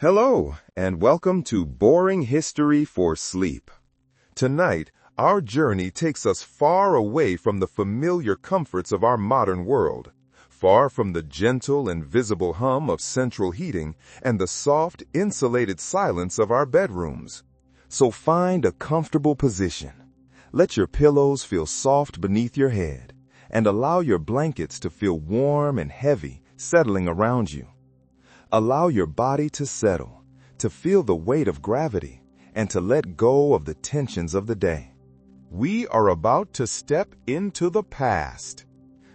Hello, and welcome to Boring History for Sleep. Tonight, our journey takes us far away from the familiar comforts of our modern world, far from the gentle and visible hum of central heating and the soft, insulated silence of our bedrooms. So find a comfortable position. Let your pillows feel soft beneath your head, and allow your blankets to feel warm and heavy settling around you. Allow your body to settle, to feel the weight of gravity, and to let go of the tensions of the day. We are about to step into the past.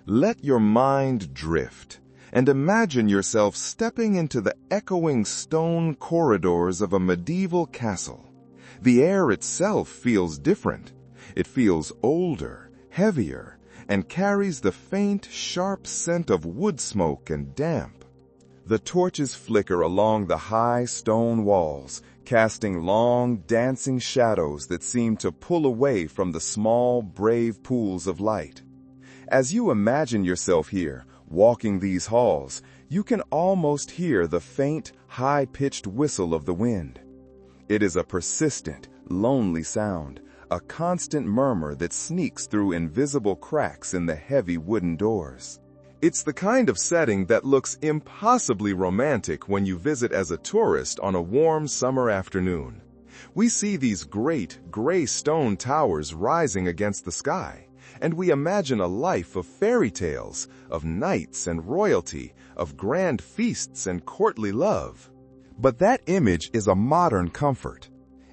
Let your mind drift, and imagine yourself stepping into the echoing stone corridors of a medieval castle. The air itself feels different. It feels older, heavier, and carries the faint, sharp scent of wood smoke and damp. The torches flicker along the high stone walls, casting long, dancing shadows that seem to pull away from the small, brave pools of light. As you imagine yourself here, walking these halls, you can almost hear the faint, high-pitched whistle of the wind. It is a persistent, lonely sound, a constant murmur that sneaks through invisible cracks in the heavy wooden doors. It's the kind of setting that looks impossibly romantic when you visit as a tourist on a warm summer afternoon. We see these great, gray stone towers rising against the sky, and we imagine a life of fairy tales, of knights and royalty, of grand feasts and courtly love. But that image is a modern comfort.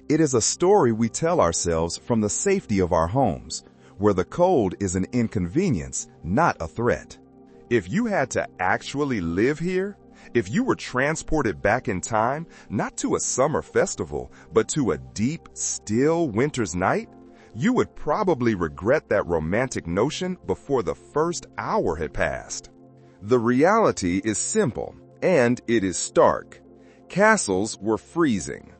It is a story we tell ourselves from the safety of our homes, where the cold is an inconvenience, not a threat. If you had to actually live here, if you were transported back in time, not to a summer festival, but to a deep, still winter's night, you would probably regret that romantic notion before the first hour had passed. The reality is simple, and it is stark. Castles were freezing.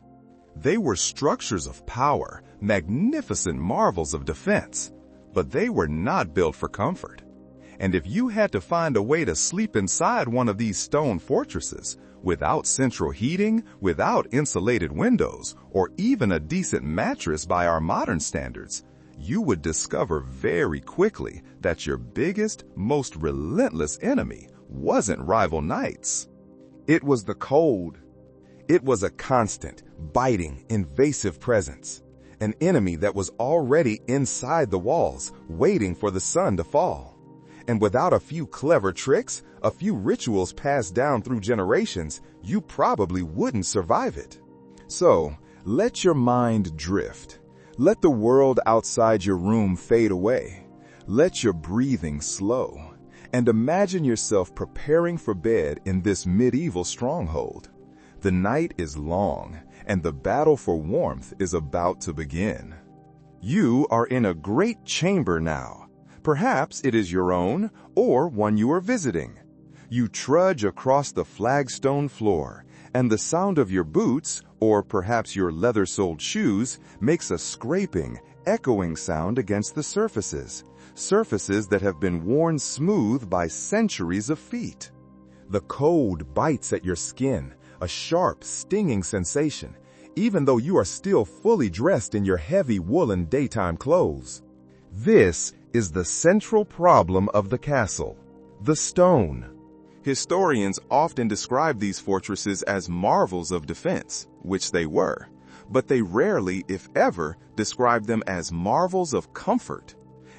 They were structures of power, magnificent marvels of defense, but they were not built for comfort. And if you had to find a way to sleep inside one of these stone fortresses, without central heating, without insulated windows, or even a decent mattress by our modern standards, you would discover very quickly that your biggest, most relentless enemy wasn't rival knights. It was the cold. It was a constant, biting, invasive presence, an enemy that was already inside the walls, waiting for the sun to fall. And without a few clever tricks, a few rituals passed down through generations, you probably wouldn't survive it. So, let your mind drift. Let the world outside your room fade away. Let your breathing slow. And imagine yourself preparing for bed in this medieval stronghold. The night is long, and the battle for warmth is about to begin. You are in a great chamber now. Perhaps it is your own, or one you are visiting. You trudge across the flagstone floor, and the sound of your boots, or perhaps your leather-soled shoes, makes a scraping, echoing sound against the surfaces that have been worn smooth by centuries of feet. The cold bites at your skin, a sharp, stinging sensation, even though you are still fully dressed in your heavy woolen daytime clothes. This is the central problem of the castle, the stone. Historians often describe these fortresses as marvels of defense, which they were, but they rarely, if ever, describe them as marvels of comfort.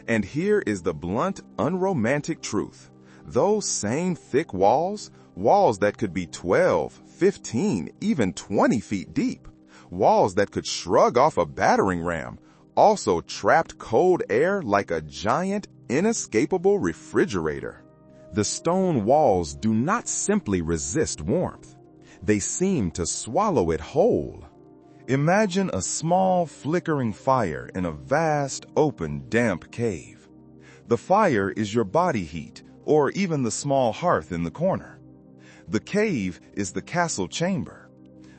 And here is the blunt, unromantic truth. Those same thick walls that could be 12, 15, even 20 feet deep, walls that could shrug off a battering ram, also trapped cold air like a giant, inescapable refrigerator. The stone walls do not simply resist warmth. They seem to swallow it whole. Imagine a small, flickering fire in a vast, open, damp cave. The fire is your body heat, or even the small hearth in the corner. The cave is the castle chamber.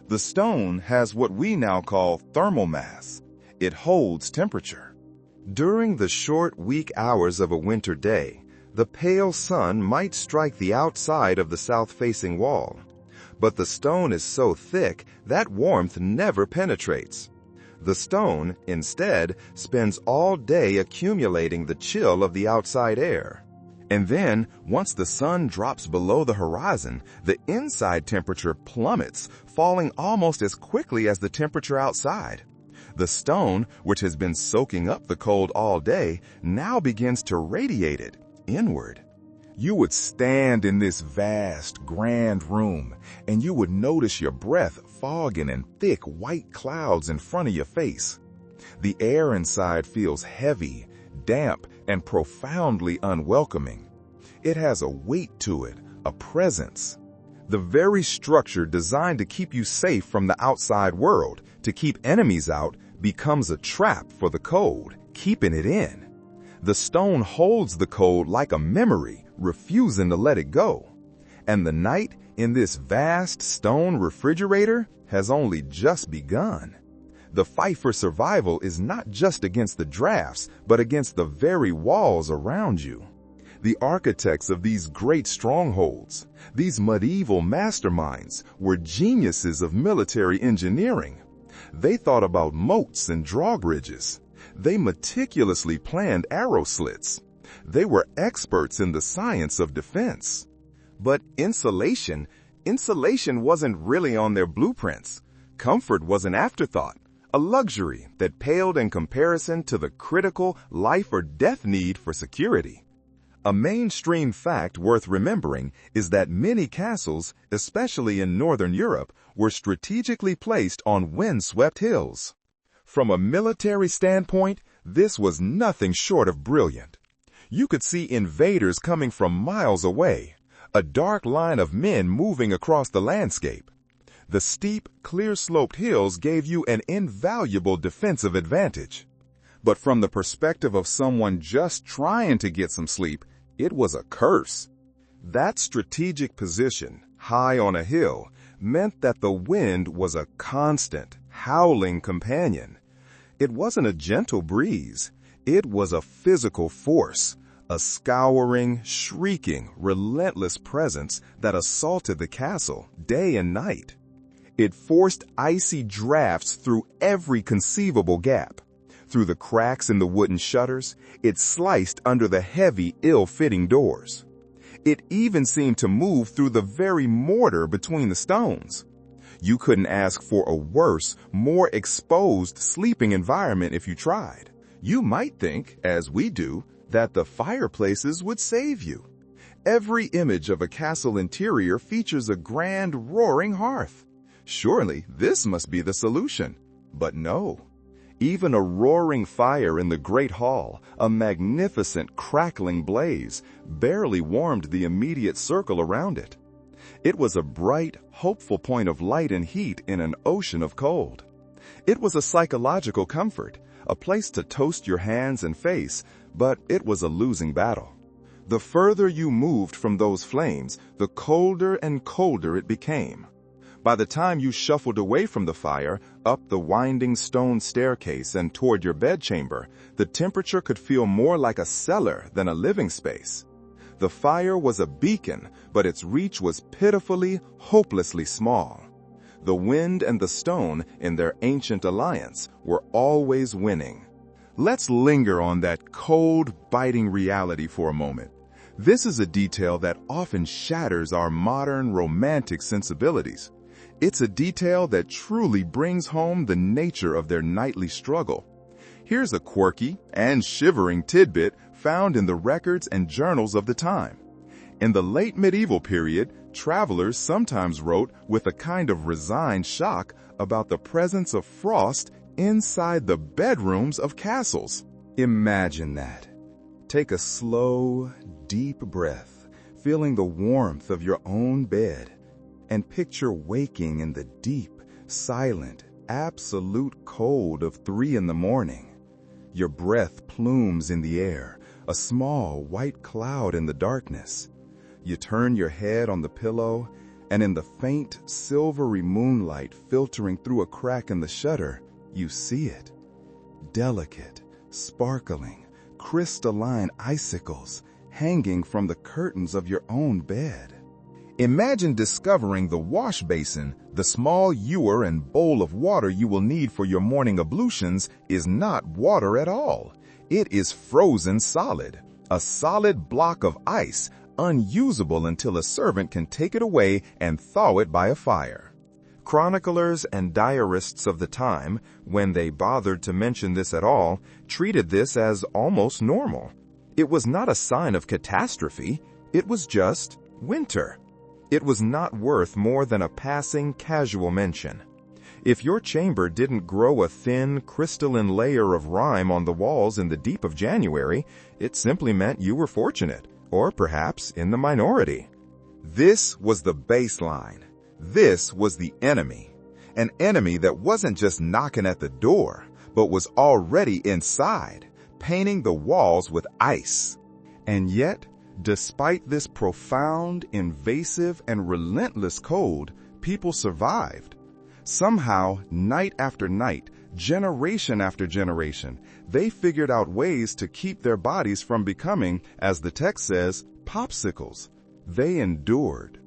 The stone has what we now call thermal mass. It holds temperature. During the short, weak hours of a winter day, the pale sun might strike the outside of the south-facing wall. But the stone is so thick that warmth never penetrates. The stone, instead, spends all day accumulating the chill of the outside air. And then, once the sun drops below the horizon, the inside temperature plummets, falling almost as quickly as the temperature outside. The stone, which has been soaking up the cold all day, now begins to radiate it inward. You would stand in this vast, grand room, and you would notice your breath fogging in thick white clouds in front of your face. The air inside feels heavy, damp, and profoundly unwelcoming. It has a weight to it, a presence. The very structure designed to keep you safe from the outside world, to keep enemies out, becomes a trap for the cold, keeping it in. The stone holds the cold like a memory, refusing to let it go. And the night in this vast stone refrigerator has only just begun. The fight for survival is not just against the drafts, but against the very walls around you. The architects of these great strongholds, these medieval masterminds, were geniuses of military engineering. They thought about moats and drawbridges. They meticulously planned arrow slits. They were experts in the science of defense. But insulation wasn't really on their blueprints. Comfort was an afterthought, a luxury that paled in comparison to the critical life or death need for security. A mainstream fact worth remembering is that many castles, especially in Northern Europe, were strategically placed on windswept hills. From a military standpoint, this was nothing short of brilliant. You could see invaders coming from miles away, a dark line of men moving across the landscape. The steep, clear-sloped hills gave you an invaluable defensive advantage. But from the perspective of someone just trying to get some sleep, it was a curse. That strategic position, high on a hill, meant that the wind was a constant, howling companion. It wasn't a gentle breeze. It was a physical force, a scouring, shrieking, relentless presence that assaulted the castle day and night. It forced icy drafts through every conceivable gap. Through the cracks in the wooden shutters, it sliced under the heavy, ill-fitting doors. It even seemed to move through the very mortar between the stones. You couldn't ask for a worse, more exposed sleeping environment if you tried. You might think, as we do, that the fireplaces would save you. Every image of a castle interior features a grand, roaring hearth. Surely this must be the solution. But no. Even a roaring fire in the great hall, a magnificent crackling blaze, barely warmed the immediate circle around it. It was a bright, hopeful point of light and heat in an ocean of cold. It was a psychological comfort, a place to toast your hands and face, but it was a losing battle. The further you moved from those flames, the colder and colder it became. By the time you shuffled away from the fire, up the winding stone staircase and toward your bedchamber, the temperature could feel more like a cellar than a living space. The fire was a beacon, but its reach was pitifully, hopelessly small. The wind and the stone, in their ancient alliance, were always winning. Let's linger on that cold, biting reality for a moment. This is a detail that often shatters our modern, romantic sensibilities. It's a detail that truly brings home the nature of their nightly struggle. Here's a quirky and shivering tidbit found in the records and journals of the time. In the late medieval period, travelers sometimes wrote with a kind of resigned shock about the presence of frost inside the bedrooms of castles. Imagine that. Take a slow, deep breath, feeling the warmth of your own bed, and picture waking in the deep, silent, absolute cold of 3 in the morning. Your breath plumes in the air, a small white cloud in the darkness. You turn your head on the pillow, and in the faint, silvery moonlight filtering through a crack in the shutter, you see it. Delicate, sparkling, crystalline icicles hanging from the curtains of your own bed. Imagine discovering the wash basin, the small ewer and bowl of water you will need for your morning ablutions, is not water at all. It is frozen solid, a solid block of ice, unusable until a servant can take it away and thaw it by a fire. Chroniclers and diarists of the time, when they bothered to mention this at all, treated this as almost normal. It was not a sign of catastrophe, it was just winter. It was not worth more than a passing casual mention. If your chamber didn't grow a thin, crystalline layer of rime on the walls in the deep of January, it simply meant you were fortunate, or perhaps in the minority. This was the baseline. This was the enemy. An enemy that wasn't just knocking at the door, but was already inside, painting the walls with ice. And yet, despite this profound, invasive, and relentless cold, people survived. Somehow, night after night, generation after generation, they figured out ways to keep their bodies from becoming, as the text says, popsicles. They endured.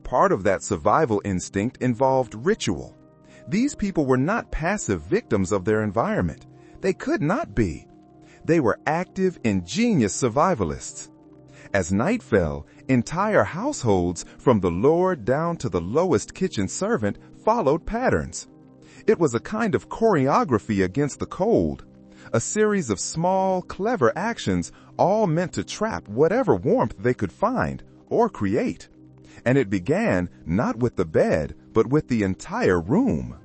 Part of that survival instinct involved ritual. These people were not passive victims of their environment. They could not be. They were active, ingenious survivalists. As night fell, entire households, from the lord down to the lowest kitchen servant, followed patterns. It was a kind of choreography against the cold, a series of small, clever actions, all meant to trap whatever warmth they could find or create. And it began not with the bed, but with the entire room.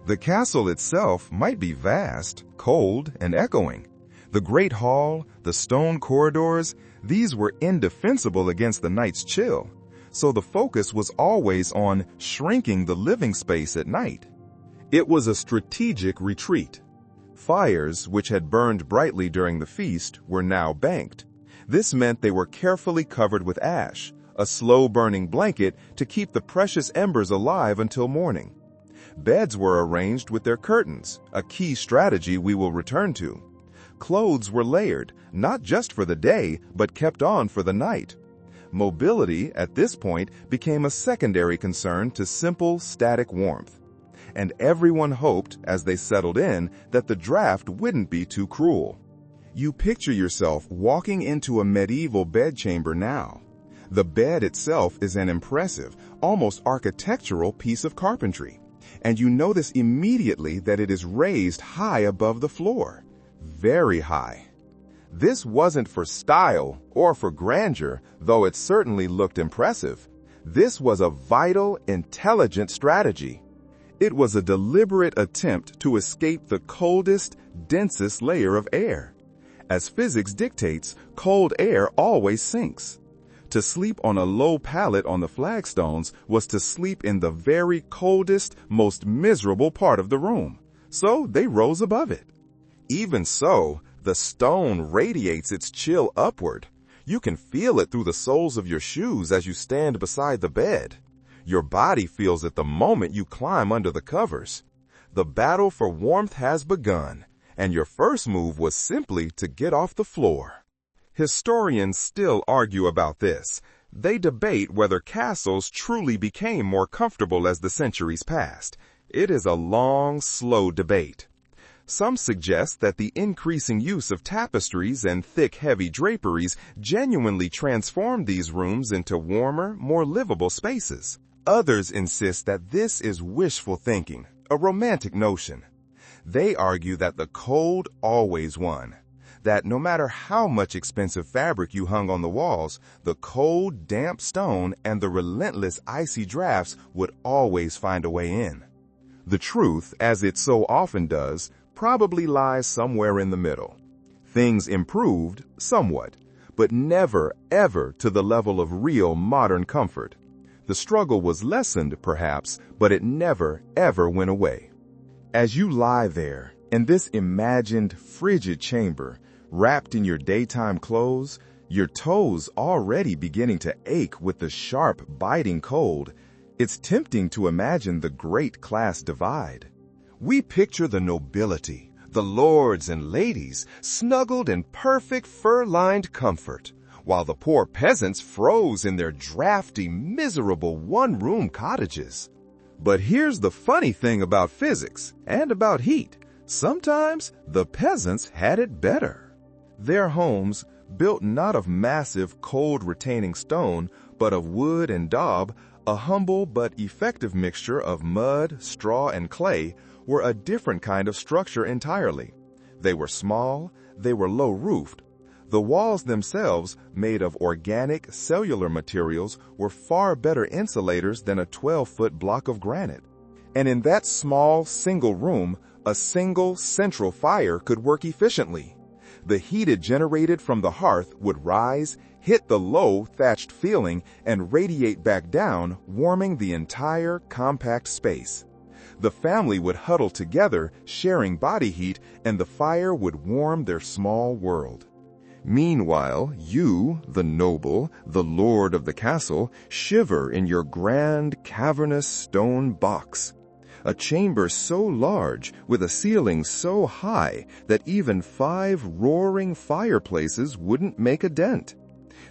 The castle itself might be vast, cold, and echoing. The great hall, the stone corridors, these were indefensible against the night's chill, so the focus was always on shrinking the living space at night. It was a strategic retreat. Fires, which had burned brightly during the feast, were now banked. This meant they were carefully covered with ash, a slow-burning blanket to keep the precious embers alive until morning. Beds were arranged with their curtains, a key strategy we will return to. Clothes were layered, not just for the day, but kept on for the night. Mobility, at this point, became a secondary concern to simple, static warmth. And everyone hoped, as they settled in, that the draft wouldn't be too cruel. You picture yourself walking into a medieval bedchamber now. The bed itself is an impressive, almost architectural piece of carpentry, and you notice immediately that it is raised high above the floor. Very high. This wasn't for style or for grandeur, though it certainly looked impressive. This was a vital, intelligent strategy. It was a deliberate attempt to escape the coldest, densest layer of air. As physics dictates, cold air always sinks. To sleep on a low pallet on the flagstones was to sleep in the very coldest, most miserable part of the room. So they rose above it. Even so, the stone radiates its chill upward. You can feel it through the soles of your shoes as you stand beside the bed. Your body feels it the moment you climb under the covers. The battle for warmth has begun, and your first move was simply to get off the floor. Historians still argue about this. They debate whether castles truly became more comfortable as the centuries passed. It is a long, slow debate. Some suggest that the increasing use of tapestries and thick, heavy draperies genuinely transformed these rooms into warmer, more livable spaces. Others insist that this is wishful thinking, a romantic notion. They argue that the cold always won, that no matter how much expensive fabric you hung on the walls, the cold, damp stone and the relentless icy drafts would always find a way in. The truth, as it so often does, probably lies somewhere in the middle. Things improved somewhat, but never, ever to the level of real modern comfort. The struggle was lessened, perhaps, but it never, ever went away. As you lie there, in this imagined frigid chamber, wrapped in your daytime clothes, your toes already beginning to ache with the sharp, biting cold, it's tempting to imagine the great class divide. We picture the nobility, the lords and ladies, snuggled in perfect fur-lined comfort, while the poor peasants froze in their drafty, miserable one-room cottages. But here's the funny thing about physics and about heat. Sometimes the peasants had it better. Their homes, built not of massive, cold-retaining stone, but of wood and daub, a humble but effective mixture of mud, straw, and clay, were a different kind of structure entirely. They were small, they were low-roofed. The walls themselves, made of organic, cellular materials, were far better insulators than a 12-foot block of granite. And in that small, single room, a single, central fire could work efficiently. The heat it generated from the hearth would rise, hit the low, thatched ceiling, and radiate back down, warming the entire compact space. The family would huddle together, sharing body heat, and the fire would warm their small world. Meanwhile, you, the noble, the lord of the castle, shiver in your grand, cavernous stone box. A chamber so large, with a ceiling so high, that even 5 roaring fireplaces wouldn't make a dent.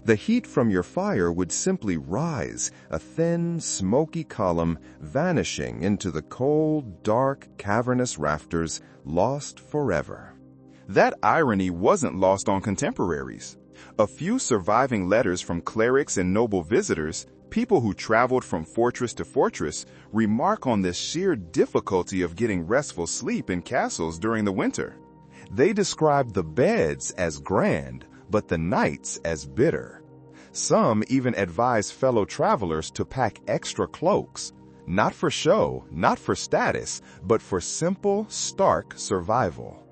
The heat from your fire would simply rise, a thin, smoky column, vanishing into the cold, dark, cavernous rafters, lost forever. That irony wasn't lost on contemporaries. A few surviving letters from clerics and noble visitors, people who traveled from fortress to fortress, remark on the sheer difficulty of getting restful sleep in castles during the winter. They described the beds as grand, but the nights as bitter. Some even advised fellow travelers to pack extra cloaks, not for show, not for status, but for simple, stark survival.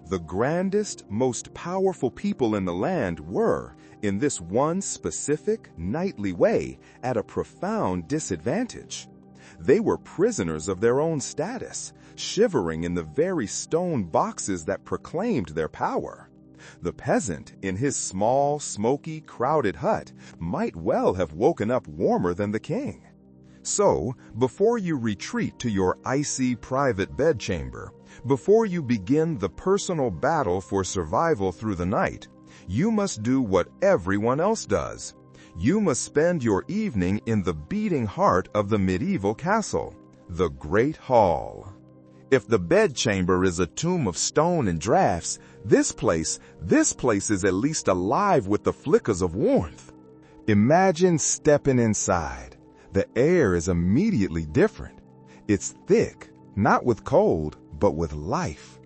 The grandest, most powerful people in the land were, in this one specific, nightly way, at a profound disadvantage. They were prisoners of their own status, shivering in the very stone boxes that proclaimed their power. The peasant, in his small, smoky, crowded hut, might well have woken up warmer than the king. So, before you retreat to your icy private bedchamber, before you begin the personal battle for survival through the night, you must do what everyone else does. You must spend your evening in the beating heart of the medieval castle, the Great Hall. If the bedchamber is a tomb of stone and drafts, this place is at least alive with the flickers of warmth. Imagine stepping inside. The air is immediately different. It's thick, not with cold, but with life.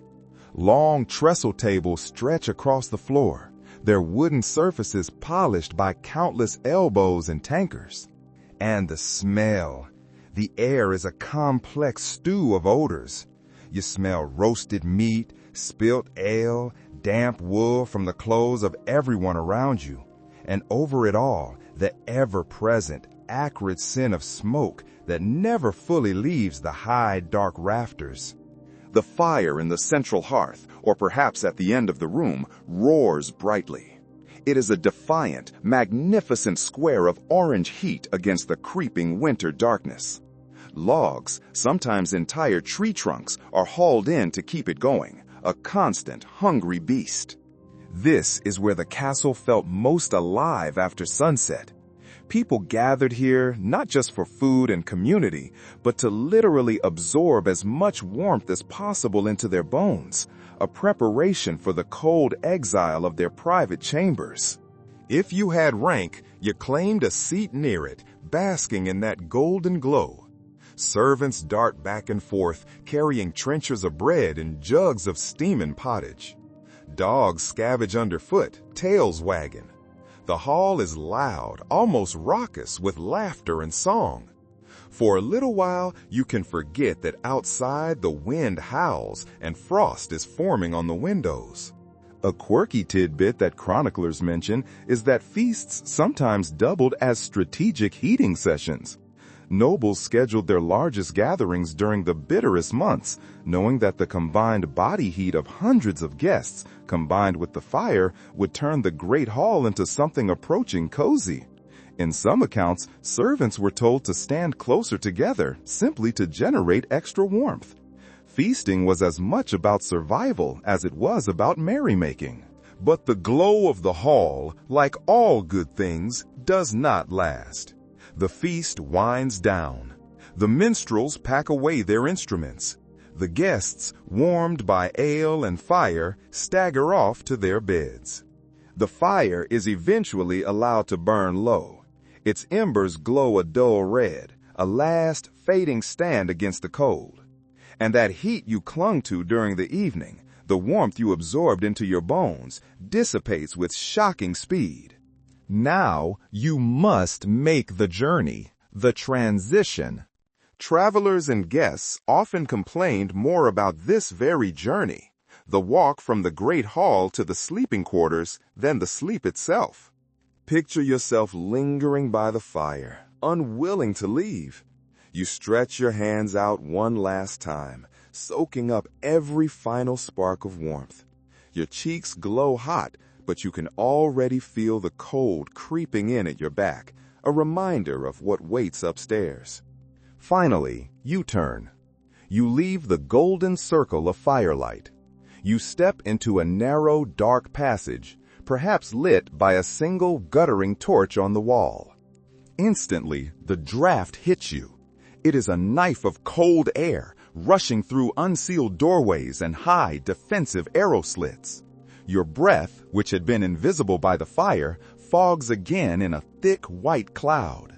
Long trestle tables stretch across the floor, their wooden surfaces polished by countless elbows and tankers. And the smell. The air is a complex stew of odors. You smell roasted meat, spilt ale, damp wool from the clothes of everyone around you. And over it all, the ever-present, acrid scent of smoke that never fully leaves the high, dark rafters. The fire in the central hearth, or perhaps at the end of the room, roars brightly. It is a defiant, magnificent square of orange heat against the creeping winter darkness. Logs, sometimes entire tree trunks, are hauled in to keep it going, a constant, hungry beast. This is where the castle felt most alive after sunset. People gathered here not just for food and community, but to literally absorb as much warmth as possible into their bones, a preparation for the cold exile of their private chambers. If you had rank, you claimed a seat near it, basking in that golden glow. Servants dart back and forth, carrying trenchers of bread and jugs of steaming pottage. Dogs scavenge underfoot, tails wagging. The hall is loud, almost raucous, with laughter and song. For a little while, you can forget that outside the wind howls and frost is forming on the windows. A quirky tidbit that chroniclers mention is that feasts sometimes doubled as strategic heating sessions. Nobles scheduled their largest gatherings during the bitterest months, knowing that the combined body heat of hundreds of guests, combined with the fire, would turn the great hall into something approaching cozy. In some accounts, servants were told to stand closer together, simply to generate extra warmth. Feasting was as much about survival as it was about merrymaking. But the glow of the hall, like all good things, does not last. The feast winds down. The minstrels pack away their instruments. The guests, warmed by ale and fire, stagger off to their beds. The fire is eventually allowed to burn low. Its embers glow a dull red, a last fading stand against the cold. And that heat you clung to during the evening, the warmth you absorbed into your bones, dissipates with shocking speed. Now you must make the journey, the transition. Travelers and guests often complained more about this very journey, the walk from the great hall to the sleeping quarters, than the sleep itself. Picture yourself lingering by the fire, unwilling to leave. You stretch your hands out one last time, soaking up every final spark of warmth. Your cheeks glow hot, but you can already feel the cold creeping in at your back, a reminder of what waits upstairs. Finally, you turn. You leave the golden circle of firelight. You step into a narrow, dark passage, perhaps lit by a single guttering torch on the wall. Instantly, the draft hits you. It is a knife of cold air, rushing through unsealed doorways and high, defensive arrow slits. Your breath, which had been invisible by the fire, fogs again in a thick white cloud.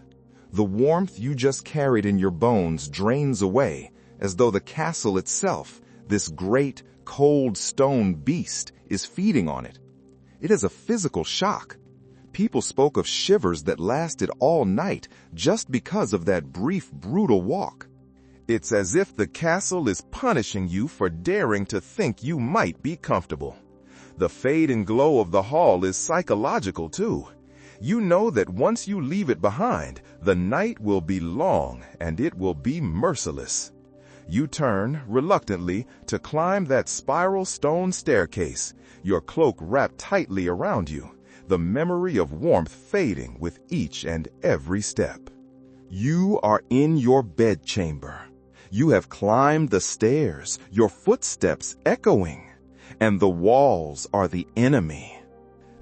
The warmth you just carried in your bones drains away, as though the castle itself, this great, cold stone beast, is feeding on it. It is a physical shock. People spoke of shivers that lasted all night just because of that brief, brutal walk. It's as if the castle is punishing you for daring to think you might be comfortable. The fade and glow of the hall is psychological too. You know that once you leave it behind, the night will be long and it will be merciless. You turn, reluctantly, to climb that spiral stone staircase, your cloak wrapped tightly around you, the memory of warmth fading with each and every step. You are in your bedchamber. You have climbed the stairs, your footsteps echoing, and the walls are the enemy.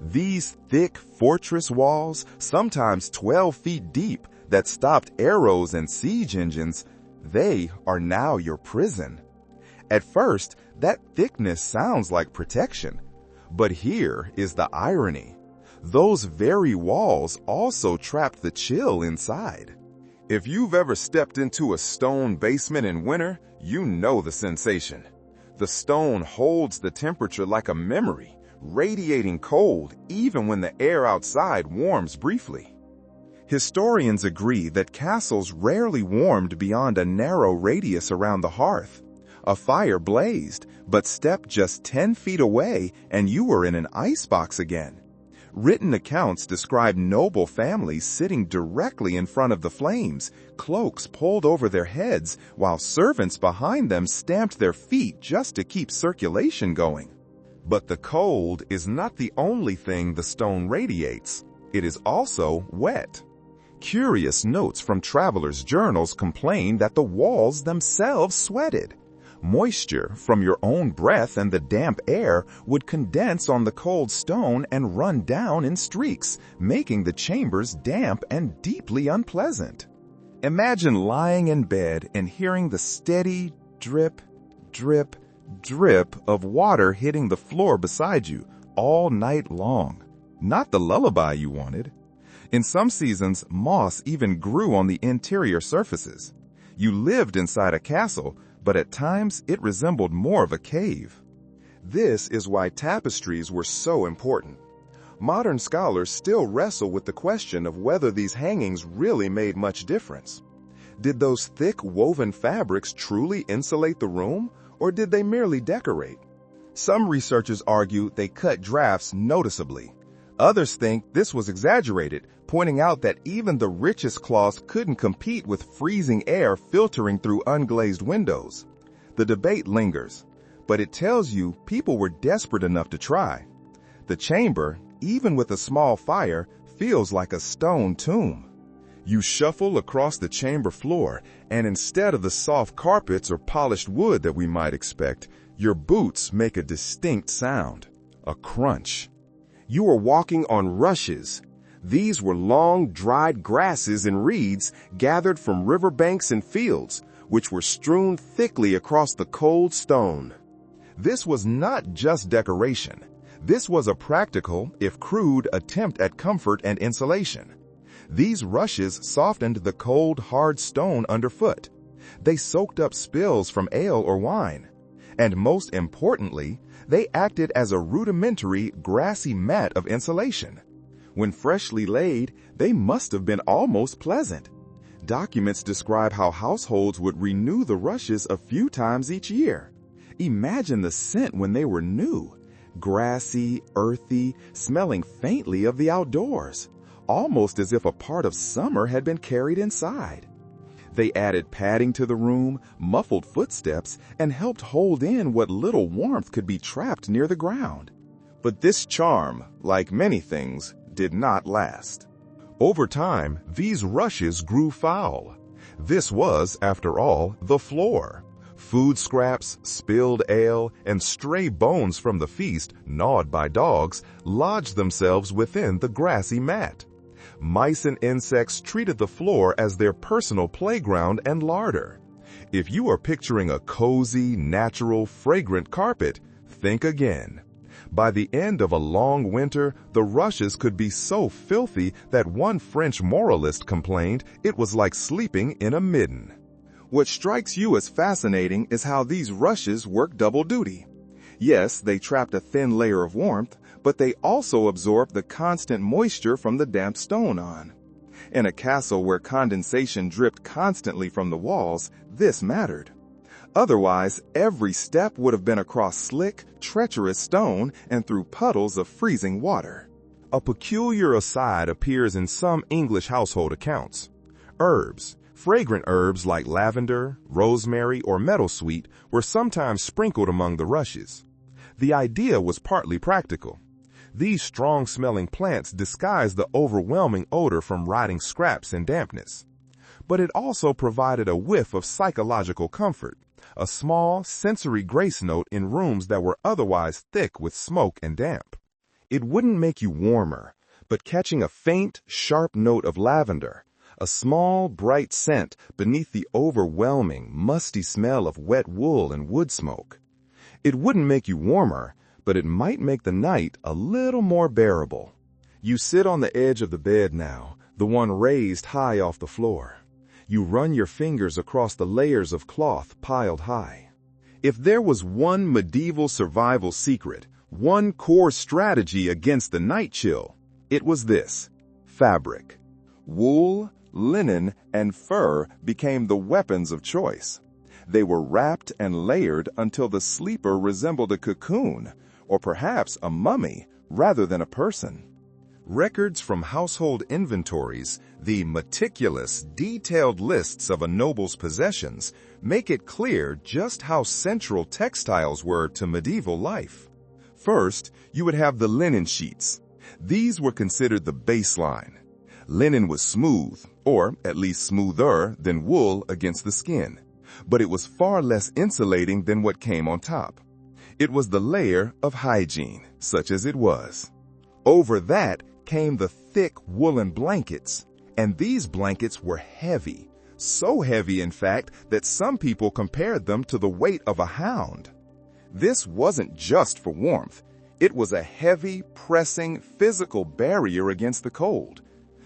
These thick fortress walls, sometimes 12 feet deep, that stopped arrows and siege engines, they are now your prison. At first, that thickness sounds like protection. But here is the irony. Those very walls also trapped the chill inside. If you've ever stepped into a stone basement in winter, you know the sensation. The stone holds the temperature like a memory, radiating cold even when the air outside warms briefly. Historians agree that castles rarely warmed beyond a narrow radius around the hearth. A fire blazed, but step just 10 feet away and you were in an icebox again. Written accounts describe noble families sitting directly in front of the flames, cloaks pulled over their heads, while servants behind them stamped their feet just to keep circulation going. But the cold is not the only thing the stone radiates. It is also wet. Curious notes from travelers' journals complain that the walls themselves sweated. Moisture from your own breath and the damp air would condense on the cold stone and run down in streaks, making the chambers damp and deeply unpleasant. Imagine lying in bed and hearing the steady drip, drip, drip of water hitting the floor beside you all night long. Not the lullaby you wanted. In some seasons, moss even grew on the interior surfaces. You lived inside a castle, but at times it resembled more of a cave. This is why tapestries were so important. Modern scholars still wrestle with the question of whether these hangings really made much difference. Did those thick woven fabrics truly insulate the room, or did they merely decorate? Some researchers argue they cut drafts noticeably. Others think this was exaggerated, pointing out that even the richest cloths couldn't compete with freezing air filtering through unglazed windows. The debate lingers, but it tells you people were desperate enough to try. The chamber, even with a small fire, feels like a stone tomb. You shuffle across the chamber floor, and instead of the soft carpets or polished wood that we might expect, your boots make a distinct sound. A crunch. You were walking on rushes. These were long, dried grasses and reeds gathered from riverbanks and fields, which were strewn thickly across the cold stone. This was not just decoration. This was a practical, if crude, attempt at comfort and insulation. These rushes softened the cold, hard stone underfoot. They soaked up spills from ale or wine. And most importantly, they acted as a rudimentary, grassy mat of insulation. When freshly laid, they must have been almost pleasant. Documents describe how households would renew the rushes a few times each year. Imagine the scent when they were new. Grassy, earthy, smelling faintly of the outdoors, almost as if a part of summer had been carried inside. They added padding to the room, muffled footsteps, and helped hold in what little warmth could be trapped near the ground. But this charm, like many things, did not last. Over time, these rushes grew foul. This was, after all, the floor. Food scraps, spilled ale, and stray bones from the feast, gnawed by dogs, lodged themselves within the grassy mat. Mice and insects treated the floor as their personal playground and larder. If you are picturing a cozy, natural, fragrant carpet, think again. By the end of a long winter, the rushes could be so filthy that one French moralist complained it was like sleeping in a midden. What strikes you as fascinating is how these rushes work double duty. Yes, they trapped a thin layer of warmth, but they also absorbed the constant moisture from the damp stone on. In a castle where condensation dripped constantly from the walls, this mattered. Otherwise, every step would have been across slick, treacherous stone and through puddles of freezing water. A peculiar aside appears in some English household accounts. Herbs, fragrant herbs like lavender, rosemary, or meadowsweet were sometimes sprinkled among the rushes. The idea was partly practical. These strong-smelling plants disguised the overwhelming odor from rotting scraps and dampness. But it also provided a whiff of psychological comfort, a small, sensory grace note in rooms that were otherwise thick with smoke and damp. It wouldn't make you warmer, but catching a faint, sharp note of lavender, a small, bright scent beneath the overwhelming, musty smell of wet wool and wood smoke. It wouldn't make you warmer, but it might make the night a little more bearable. You sit on the edge of the bed now, the one raised high off the floor. You run your fingers across the layers of cloth piled high. If there was one medieval survival secret, one core strategy against the night chill, it was this: fabric. Wool, linen, and fur became the weapons of choice. They were wrapped and layered until the sleeper resembled a cocoon, or perhaps a mummy, rather than a person. Records from household inventories, the meticulous, detailed lists of a noble's possessions, make it clear just how central textiles were to medieval life. First, you would have the linen sheets. These were considered the baseline. Linen was smooth, or at least smoother than wool against the skin, but it was far less insulating than what came on top. It was the layer of hygiene, such as it was. Over that came the thick woolen blankets, and these blankets were heavy, so heavy in fact that some people compared them to the weight of a hound. This wasn't just for warmth. It was a heavy, pressing, physical barrier against the cold.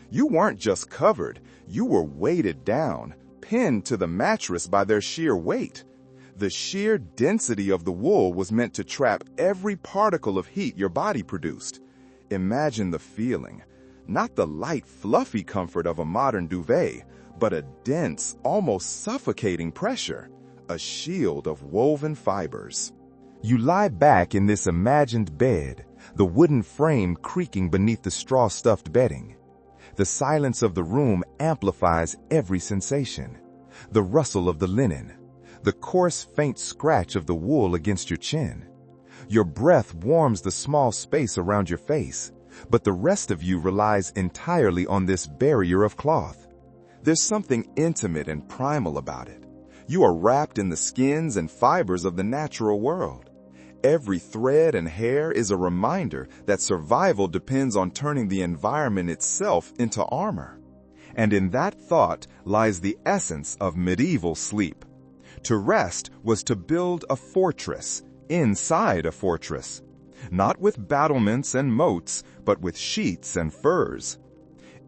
You weren't just covered, you were weighted down, pinned to the mattress by their sheer weight. The sheer density of the wool was meant to trap every particle of heat your body produced. Imagine the feeling, not the light, fluffy comfort of a modern duvet, but a dense, almost suffocating pressure, a shield of woven fibers. You lie back in this imagined bed, the wooden frame creaking beneath the straw-stuffed bedding. The silence of the room amplifies every sensation. The rustle of the linen, the coarse, faint scratch of the wool against your chin. Your breath warms the small space around your face, but the rest of you relies entirely on this barrier of cloth. There's something intimate and primal about it. You are wrapped in the skins and fibers of the natural world. Every thread and hair is a reminder that survival depends on turning the environment itself into armor. And in that thought lies the essence of medieval sleep. To rest was to build a fortress inside a fortress, not with battlements and moats, but with sheets and furs.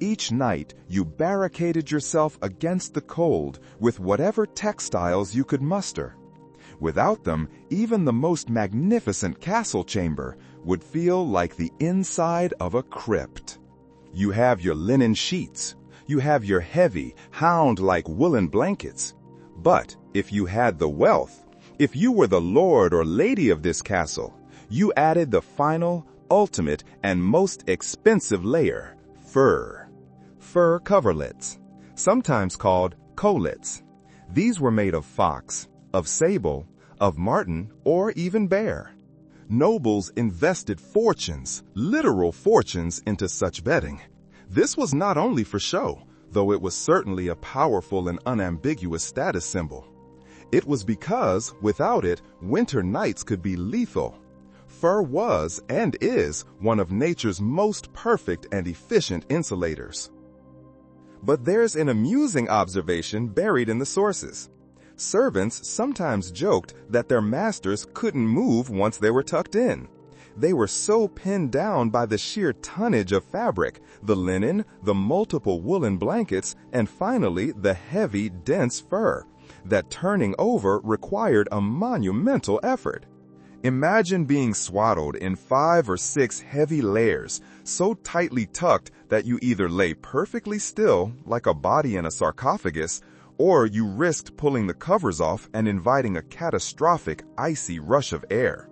Each night you barricaded yourself against the cold with whatever textiles you could muster. Without them, even the most magnificent castle chamber would feel like the inside of a crypt. You have your linen sheets. You have your heavy, hound-like woolen blankets. But if you had the wealth, if you were the lord or lady of this castle, you added the final, ultimate, and most expensive layer, fur. Fur coverlets, sometimes called collets. These were made of fox, of sable, of marten, or even bear. Nobles invested fortunes, literal fortunes, into such bedding. This was not only for show, though it was certainly a powerful and unambiguous status symbol. It was because, without it, winter nights could be lethal. Fur was, and is, one of nature's most perfect and efficient insulators. But there's an amusing observation buried in the sources. Servants sometimes joked that their masters couldn't move once they were tucked in. They were so pinned down by the sheer tonnage of fabric, the linen, the multiple woolen blankets, and finally the heavy, dense fur, that turning over required a monumental effort. Imagine being swaddled in 5 or 6 heavy layers, so tightly tucked that you either lay perfectly still, like a body in a sarcophagus, or you risked pulling the covers off and inviting a catastrophic, icy rush of air.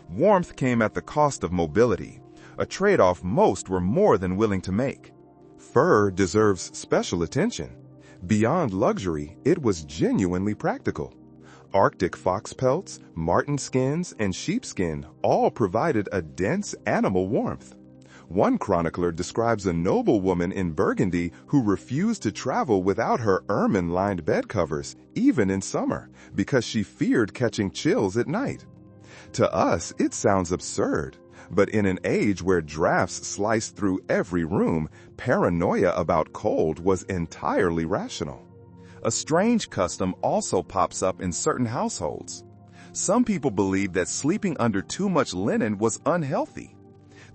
Warmth came at the cost of mobility, a trade-off most were more than willing to make. Fur deserves special attention. Beyond luxury, it was genuinely practical. Arctic fox pelts, marten skins, and sheepskin all provided a dense animal warmth. One chronicler describes a noblewoman in Burgundy who refused to travel without her ermine-lined bed covers, even in summer, because she feared catching chills at night. To us, it sounds absurd, but in an age where drafts sliced through every room, paranoia about cold was entirely rational. A strange custom also pops up in certain households. Some people believed that sleeping under too much linen was unhealthy.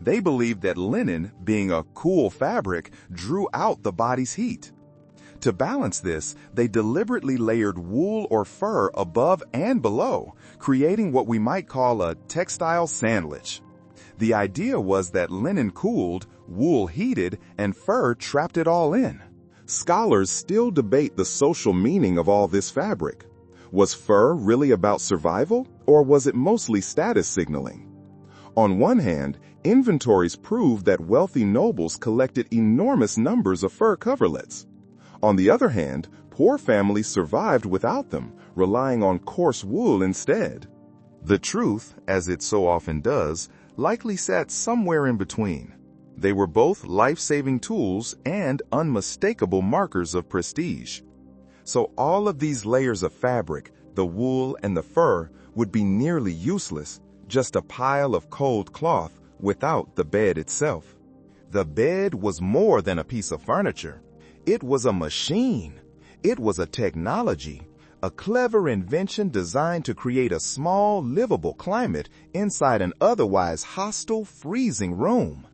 They believed that linen, being a cool fabric, drew out the body's heat. To balance this, they deliberately layered wool or fur above and below, creating what we might call a textile sandwich. The idea was that linen cooled, wool heated, and fur trapped it all in. Scholars still debate the social meaning of all this fabric. Was fur really about survival, or was it mostly status signaling? On one hand, inventories prove that wealthy nobles collected enormous numbers of fur coverlets. On the other hand, poor families survived without them, relying on coarse wool instead. The truth, as it so often does, likely sat somewhere in between. They were both life-saving tools and unmistakable markers of prestige. So all of these layers of fabric, the wool and the fur, would be nearly useless, just a pile of cold cloth without the bed itself. The bed was more than a piece of furniture. It was a machine. It was a technology, a clever invention designed to create a small, livable climate inside an otherwise hostile, freezing room.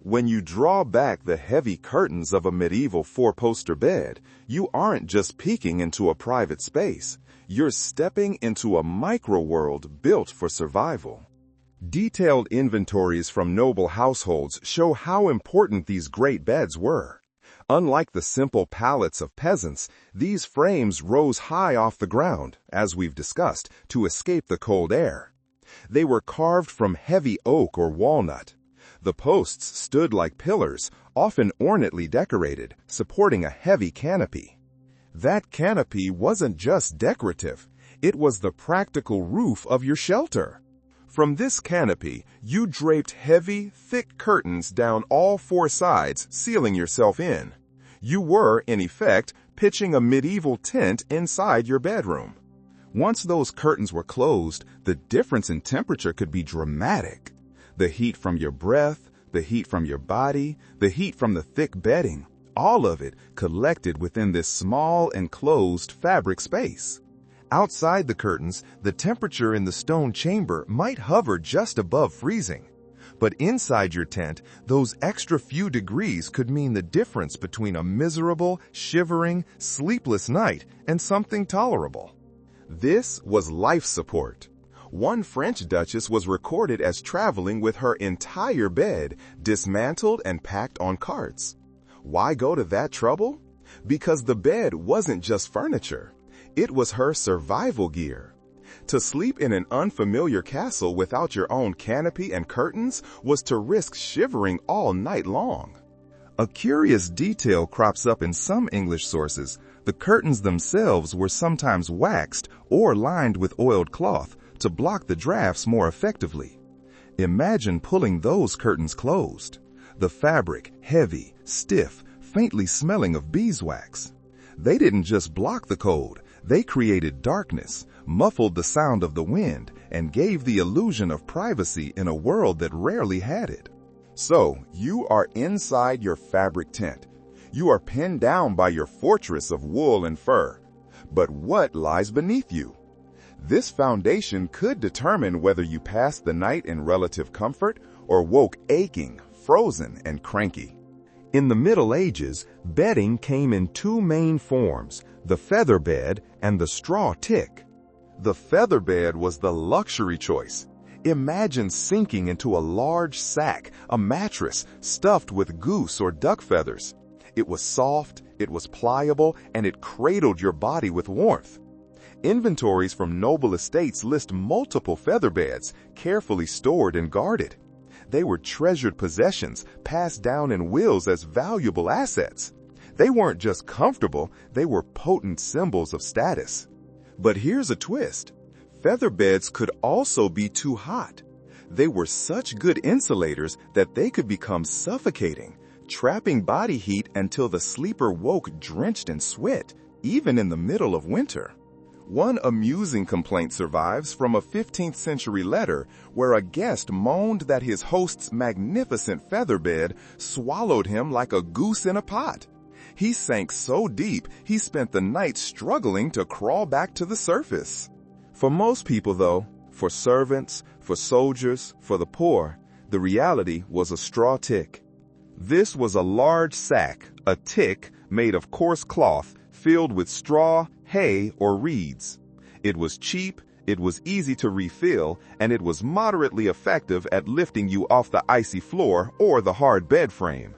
When you draw back the heavy curtains of a medieval four-poster bed, you aren't just peeking into a private space. You're stepping into a micro-world built for survival. Detailed inventories from noble households show how important these great beds were. Unlike the simple pallets of peasants, these frames rose high off the ground, as we've discussed, to escape the cold air. They were carved from heavy oak or walnut. The posts stood like pillars, often ornately decorated, supporting a heavy canopy. That canopy wasn't just decorative. It was the practical roof of your shelter. From this canopy, you draped heavy, thick curtains down all four sides, sealing yourself in. You were, in effect, pitching a medieval tent inside your bedroom. Once those curtains were closed, the difference in temperature could be dramatic. The heat from your breath, the heat from your body, the heat from the thick bedding, all of it collected within this small enclosed fabric space. Outside the curtains, the temperature in the stone chamber might hover just above freezing. But inside your tent, those extra few degrees could mean the difference between a miserable, shivering, sleepless night and something tolerable. This was life support. One French duchess was recorded as traveling with her entire bed dismantled and packed on carts. Why go to that trouble? Because the bed wasn't just furniture. It was her survival gear. To sleep in an unfamiliar castle without your own canopy and curtains was to risk shivering all night long. A curious detail crops up in some English sources. The curtains themselves were sometimes waxed or lined with oiled cloth to block the drafts more effectively. Imagine pulling those curtains closed. The fabric, heavy, stiff, faintly smelling of beeswax. They didn't just block the cold, they created darkness, muffled the sound of the wind, and gave the illusion of privacy in a world that rarely had it. So, you are inside your fabric tent. You are pinned down by your fortress of wool and fur. But what lies beneath you? This foundation could determine whether you passed the night in relative comfort or woke aching, frozen, and cranky. In the Middle Ages, bedding came in two main forms, the feather bed and the straw tick. The feather bed was the luxury choice. Imagine sinking into a large sack, a mattress stuffed with goose or duck feathers. It was soft, it was pliable, and it cradled your body with warmth. Inventories from noble estates list multiple feather beds, carefully stored and guarded. They were treasured possessions, passed down in wills as valuable assets. They weren't just comfortable, they were potent symbols of status. But here's a twist. Feather beds could also be too hot. They were such good insulators that they could become suffocating, trapping body heat until the sleeper woke drenched in sweat, even in the middle of winter. One amusing complaint survives from a 15th century letter where a guest moaned that his host's magnificent feather bed swallowed him like a goose in a pot. He sank so deep he spent the night struggling to crawl back to the surface. For most people, though, for servants, for soldiers, for the poor, the reality was a straw tick. This was a large sack, a tick, made of coarse cloth, filled with straw, hay, or reeds. It was cheap, it was easy to refill, and it was moderately effective at lifting you off the icy floor or the hard bed frame.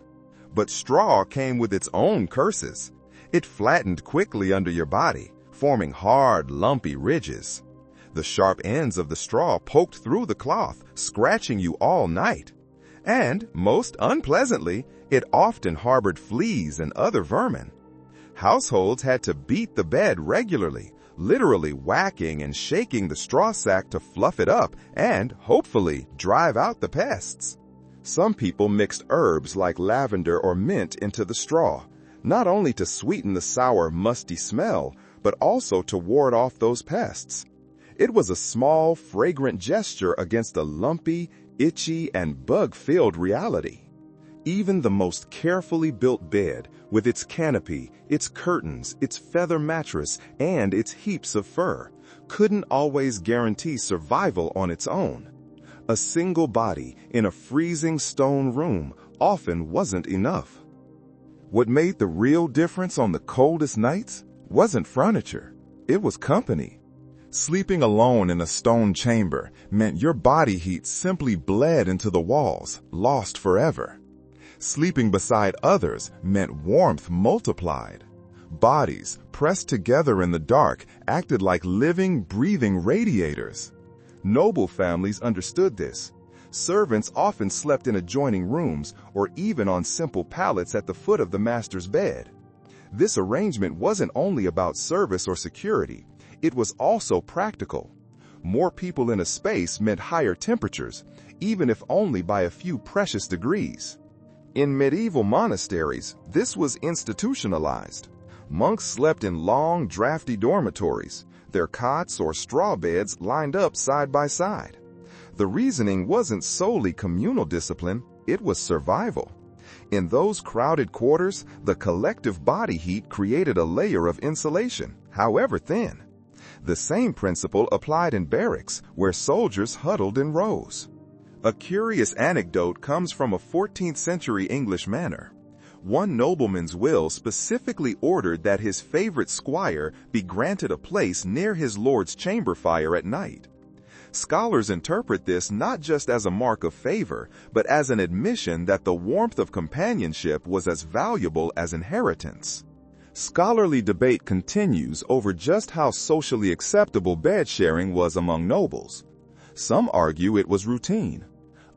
But straw came with its own curses. It flattened quickly under your body, forming hard, lumpy ridges. The sharp ends of the straw poked through the cloth, scratching you all night. And, most unpleasantly, it often harbored fleas and other vermin. Households had to beat the bed regularly, literally whacking and shaking the straw sack to fluff it up and, hopefully, drive out the pests. Some people mixed herbs like lavender or mint into the straw, not only to sweeten the sour, musty smell, but also to ward off those pests. It was a small, fragrant gesture against the lumpy, itchy, and bug-filled reality. Even the most carefully built bed, with its canopy, its curtains, its feather mattress, and its heaps of fur, couldn't always guarantee survival on its own. A single body in a freezing stone room often wasn't enough. What made the real difference on the coldest nights wasn't furniture, it was company. Sleeping alone in a stone chamber meant your body heat simply bled into the walls, lost forever. Sleeping beside others meant warmth multiplied. Bodies, pressed together in the dark, acted like living, breathing radiators. Noble families understood this. Servants often slept in adjoining rooms or even on simple pallets at the foot of the master's bed. This arrangement wasn't only about service or security, it was also practical. More people in a space meant higher temperatures, even if only by a few precious degrees. In medieval monasteries, this was institutionalized. Monks slept in long, drafty dormitories. their cots or straw beds lined up side by side. The reasoning wasn't solely communal discipline, it was survival. In those crowded quarters, the collective body heat created a layer of insulation, however thin. The same principle applied in barracks, where soldiers huddled in rows. A curious anecdote comes from a 14th century English manor. One nobleman's will specifically ordered that his favorite squire be granted a place near his lord's chamber fire at night. Scholars interpret this not just as a mark of favor, but as an admission that the warmth of companionship was as valuable as inheritance. Scholarly debate continues over just how socially acceptable bed sharing was among nobles. Some argue it was routine.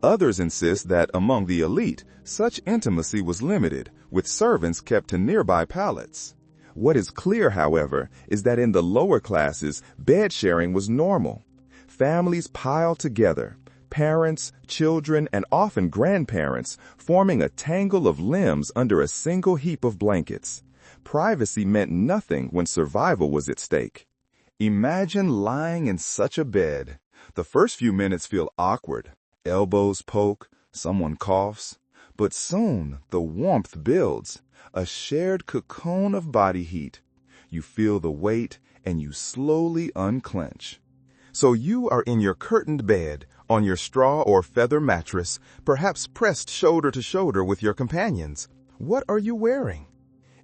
Others insist that among the elite, such intimacy was limited, with servants kept to nearby pallets. What is clear, however, is that in the lower classes, bed sharing was normal. Families piled together, parents, children, and often grandparents, forming a tangle of limbs under a single heap of blankets. Privacy meant nothing when survival was at stake. Imagine lying in such a bed. The first few minutes feel awkward. Elbows poke, someone coughs. But soon, the warmth builds, a shared cocoon of body heat. You feel the weight, and you slowly unclench. So you are in your curtained bed, on your straw or feather mattress, perhaps pressed shoulder to shoulder with your companions. What are you wearing?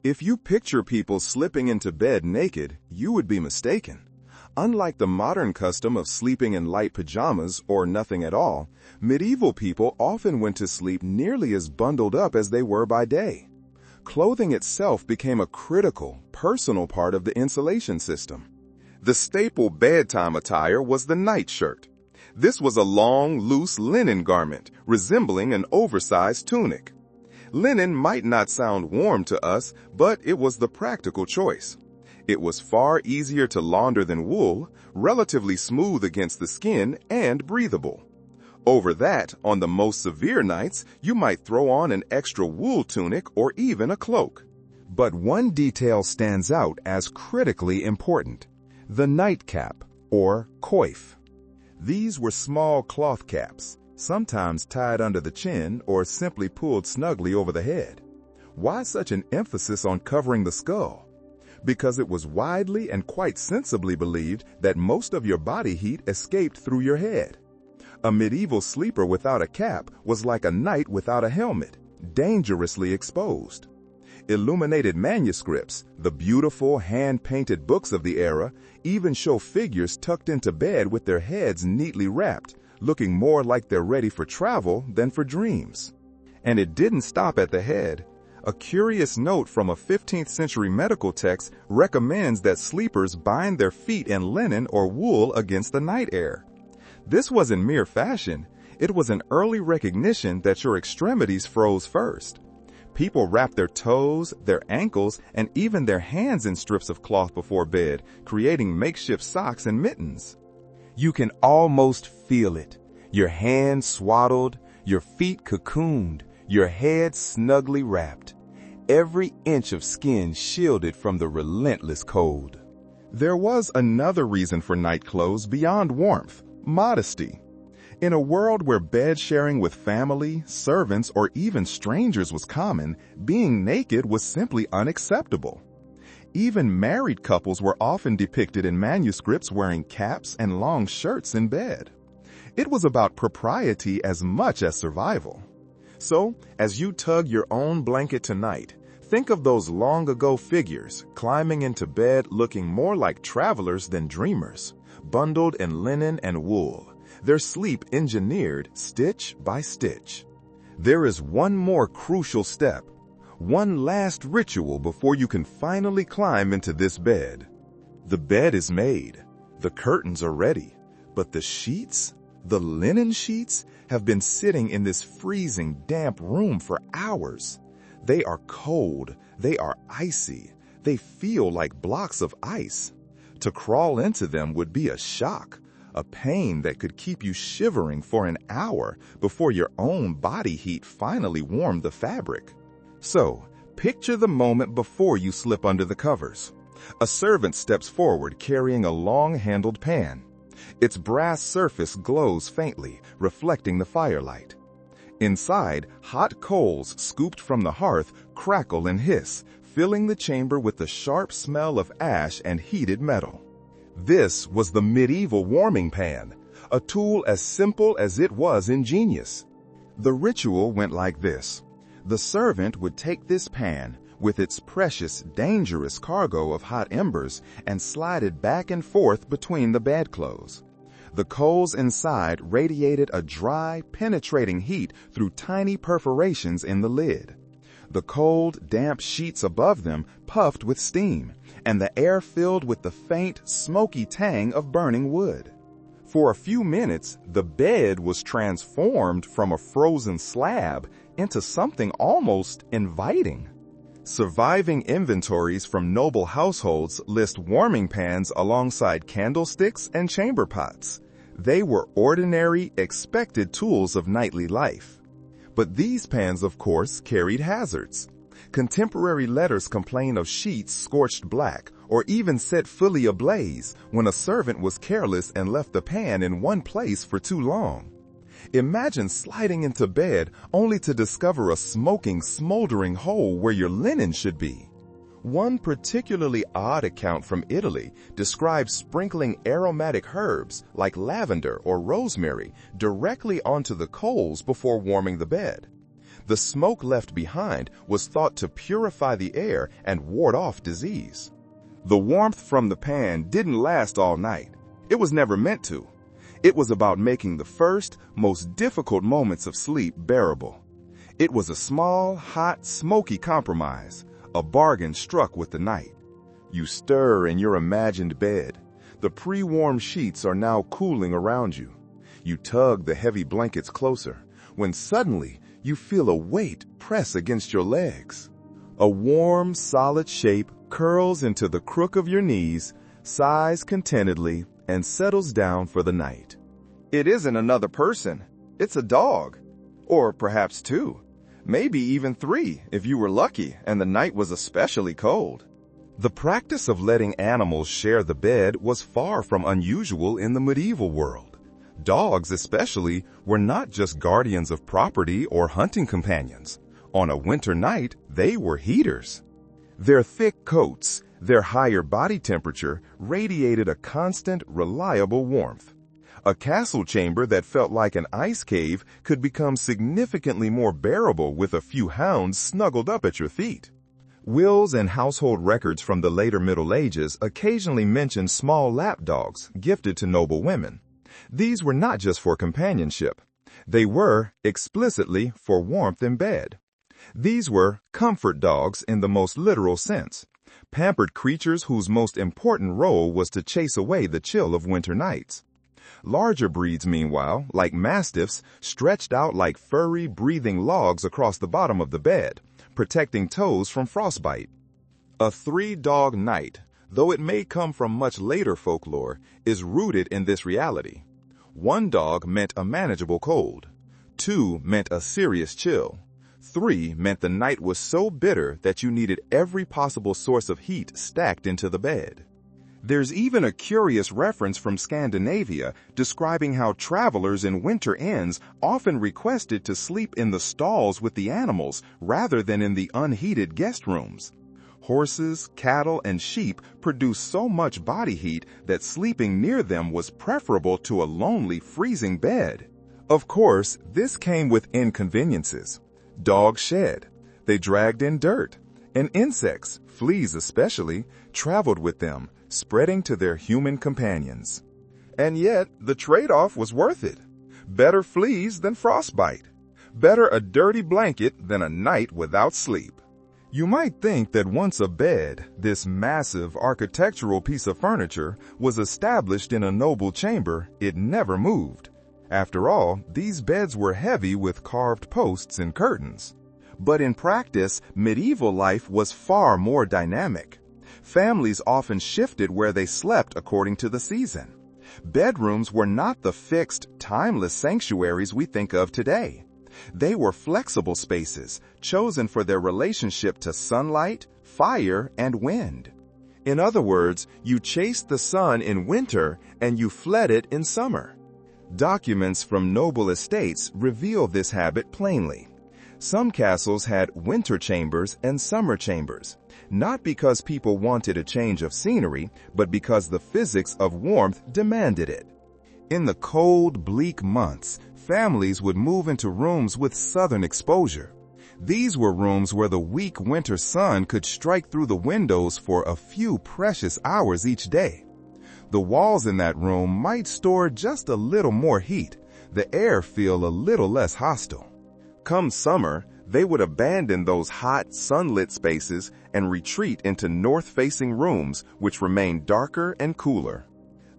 If you picture people slipping into bed naked, you would be mistaken. Unlike the modern custom of sleeping in light pajamas or nothing at all, medieval people often went to sleep nearly as bundled up as they were by day. Clothing itself became a critical, personal part of the insulation system. The staple bedtime attire was the nightshirt. This was a long, loose linen garment, resembling an oversized tunic. Linen might not sound warm to us, but it was the practical choice. It was far easier to launder than wool, relatively smooth against the skin, and breathable. Over that, on the most severe nights, you might throw on an extra wool tunic or even a cloak. But one detail stands out as critically important: the nightcap, or coif. These were small cloth caps, sometimes tied under the chin or simply pulled snugly over the head. Why such an emphasis on covering the skull? Because it was widely and quite sensibly believed that most of your body heat escaped through your head. A medieval sleeper without a cap was like a knight without a helmet, dangerously exposed. Illuminated manuscripts, the beautiful hand-painted books of the era, even show figures tucked into bed with their heads neatly wrapped, looking more like they're ready for travel than for dreams. And it didn't stop at the head. A curious note from a 15th century medical text recommends that sleepers bind their feet in linen or wool against the night air. This wasn't mere fashion. It was an early recognition that your extremities froze first. People wrapped their toes, their ankles, and even their hands in strips of cloth before bed, creating makeshift socks and mittens. You can almost feel it. Your hands swaddled, your feet cocooned, your head snugly wrapped. Every inch of skin shielded from the relentless cold. There was another reason for night clothes beyond warmth: modesty. In a world where bed sharing with family, servants, or even strangers was common, being naked was simply unacceptable. Even married couples were often depicted in manuscripts wearing caps and long shirts in bed. It was about propriety as much as survival. So, as you tug your own blanket tonight, think of those long-ago figures climbing into bed looking more like travelers than dreamers, bundled in linen and wool, their sleep engineered stitch by stitch. There is one more crucial step, one last ritual before you can finally climb into this bed. The bed is made, the curtains are ready, but the sheets, the linen sheets, have been sitting in this freezing, damp room for hours. They are cold, they are icy, they feel like blocks of ice. To crawl into them would be a shock, a pain that could keep you shivering for an hour before your own body heat finally warmed the fabric. So, picture the moment before you slip under the covers. A servant steps forward carrying a long-handled pan. Its brass surface glows faintly, reflecting the firelight. Inside, hot coals scooped from the hearth crackle and hiss, filling the chamber with the sharp smell of ash and heated metal. This was the medieval warming pan, a tool as simple as it was ingenious. The ritual went like this. The servant would take this pan, with its precious, dangerous cargo of hot embers, and slide it back and forth between the bedclothes. The coals inside radiated a dry, penetrating heat through tiny perforations in the lid. The cold, damp sheets above them puffed with steam, and the air filled with the faint, smoky tang of burning wood. For a few minutes, the bed was transformed from a frozen slab into something almost inviting. Surviving inventories from noble households list warming pans alongside candlesticks and chamber pots. They were ordinary, expected tools of nightly life. But these pans, of course, carried hazards. Contemporary letters complain of sheets scorched black, or even set fully ablaze when a servant was careless and left the pan in one place for too long. Imagine sliding into bed only to discover a smoking, smoldering hole where your linen should be. One particularly odd account from Italy describes sprinkling aromatic herbs like lavender or rosemary directly onto the coals before warming the bed. The smoke left behind was thought to purify the air and ward off disease. The warmth from the pan didn't last all night. It was never meant to. It was about making the first, most difficult moments of sleep bearable. It was a small, hot, smoky compromise, a bargain struck with the night. You stir in your imagined bed. The pre-warmed sheets are now cooling around you. You tug the heavy blankets closer, when suddenly you feel a weight press against your legs. A warm, solid shape curls into the crook of your knees, sighs contentedly, and settles down for the night. It isn't another person. It's a dog. Or perhaps two. Maybe even three if you were lucky and the night was especially cold. The practice of letting animals share the bed was far from unusual in the medieval world. Dogs, especially, were not just guardians of property or hunting companions. On a winter night, they were heaters. Their thick coats, their higher body temperature, radiated a constant, reliable warmth. A castle chamber that felt like an ice cave could become significantly more bearable with a few hounds snuggled up at your feet. Wills and household records from the later Middle Ages occasionally mention small lapdogs gifted to noble women. These were not just for companionship. They were, explicitly, for warmth in bed. These were comfort dogs in the most literal sense, pampered creatures whose most important role was to chase away the chill of winter nights. Larger breeds, meanwhile, like mastiffs, stretched out like furry, breathing logs across the bottom of the bed, protecting toes from frostbite. A three-dog night, though it may come from much later folklore, is rooted in this reality. One dog meant a manageable cold. Two meant a serious chill. Three meant the night was so bitter that you needed every possible source of heat stacked into the bed. There's even a curious reference from Scandinavia describing how travelers in winter inns often requested to sleep in the stalls with the animals rather than in the unheated guest rooms. Horses, cattle, and sheep produce so much body heat that sleeping near them was preferable to a lonely, freezing bed. Of course, this came with inconveniences. Dogs shed. They dragged in dirt. And insects, fleas especially, traveled with them, spreading to their human companions. And yet, the trade-off was worth it. Better fleas than frostbite. Better a dirty blanket than a night without sleep. You might think that once a bed, this massive architectural piece of furniture, was established in a noble chamber, it never moved. After all, these beds were heavy with carved posts and curtains. But in practice, medieval life was far more dynamic. Families often shifted where they slept according to the season. Bedrooms were not the fixed, timeless sanctuaries we think of today. They were flexible spaces, chosen for their relationship to sunlight, fire, and wind. In other words, you chased the sun in winter and you fled it in summer. Documents from noble estates reveal this habit plainly. Some castles had winter chambers and summer chambers, not because people wanted a change of scenery, but because the physics of warmth demanded it. In the cold, bleak months, families would move into rooms with southern exposure. These were rooms where the weak winter sun could strike through the windows for a few precious hours each day. The walls in that room might store just a little more heat, the air feel a little less hostile. Come summer, they would abandon those hot, sunlit spaces and retreat into north-facing rooms, which remain darker and cooler.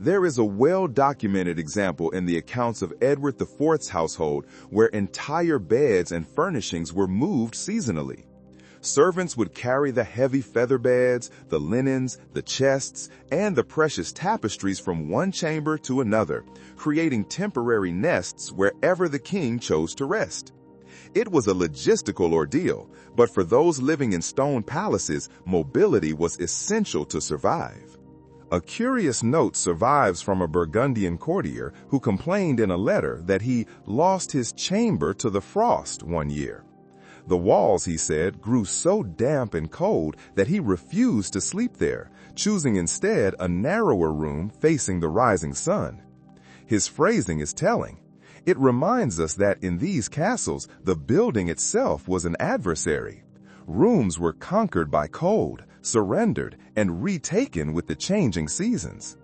There is a well-documented example in the accounts of Edward IV's household where entire beds and furnishings were moved seasonally. Servants would carry the heavy feather beds, the linens, the chests, and the precious tapestries from one chamber to another, creating temporary nests wherever the king chose to rest. It was a logistical ordeal, but for those living in stone palaces, mobility was essential to survive. A curious note survives from a Burgundian courtier who complained in a letter that he lost his chamber to the frost one year. The walls, he said, grew so damp and cold that he refused to sleep there, choosing instead a narrower room facing the rising sun. His phrasing is telling. It reminds us that in these castles, the building itself was an adversary. Rooms were conquered by cold, surrendered, and retaken with the changing seasons.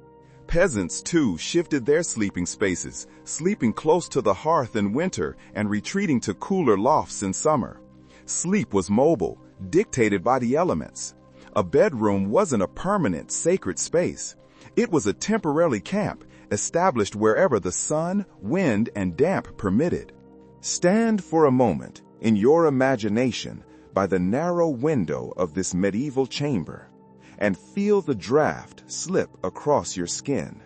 Peasants, too, shifted their sleeping spaces, sleeping close to the hearth in winter and retreating to cooler lofts in summer. Sleep was mobile, dictated by the elements. A bedroom wasn't a permanent, sacred space. It was a temporary camp, established wherever the sun, wind, and damp permitted. Stand for a moment, in your imagination, by the narrow window of this medieval chamber, and feel the draft slip across your skin.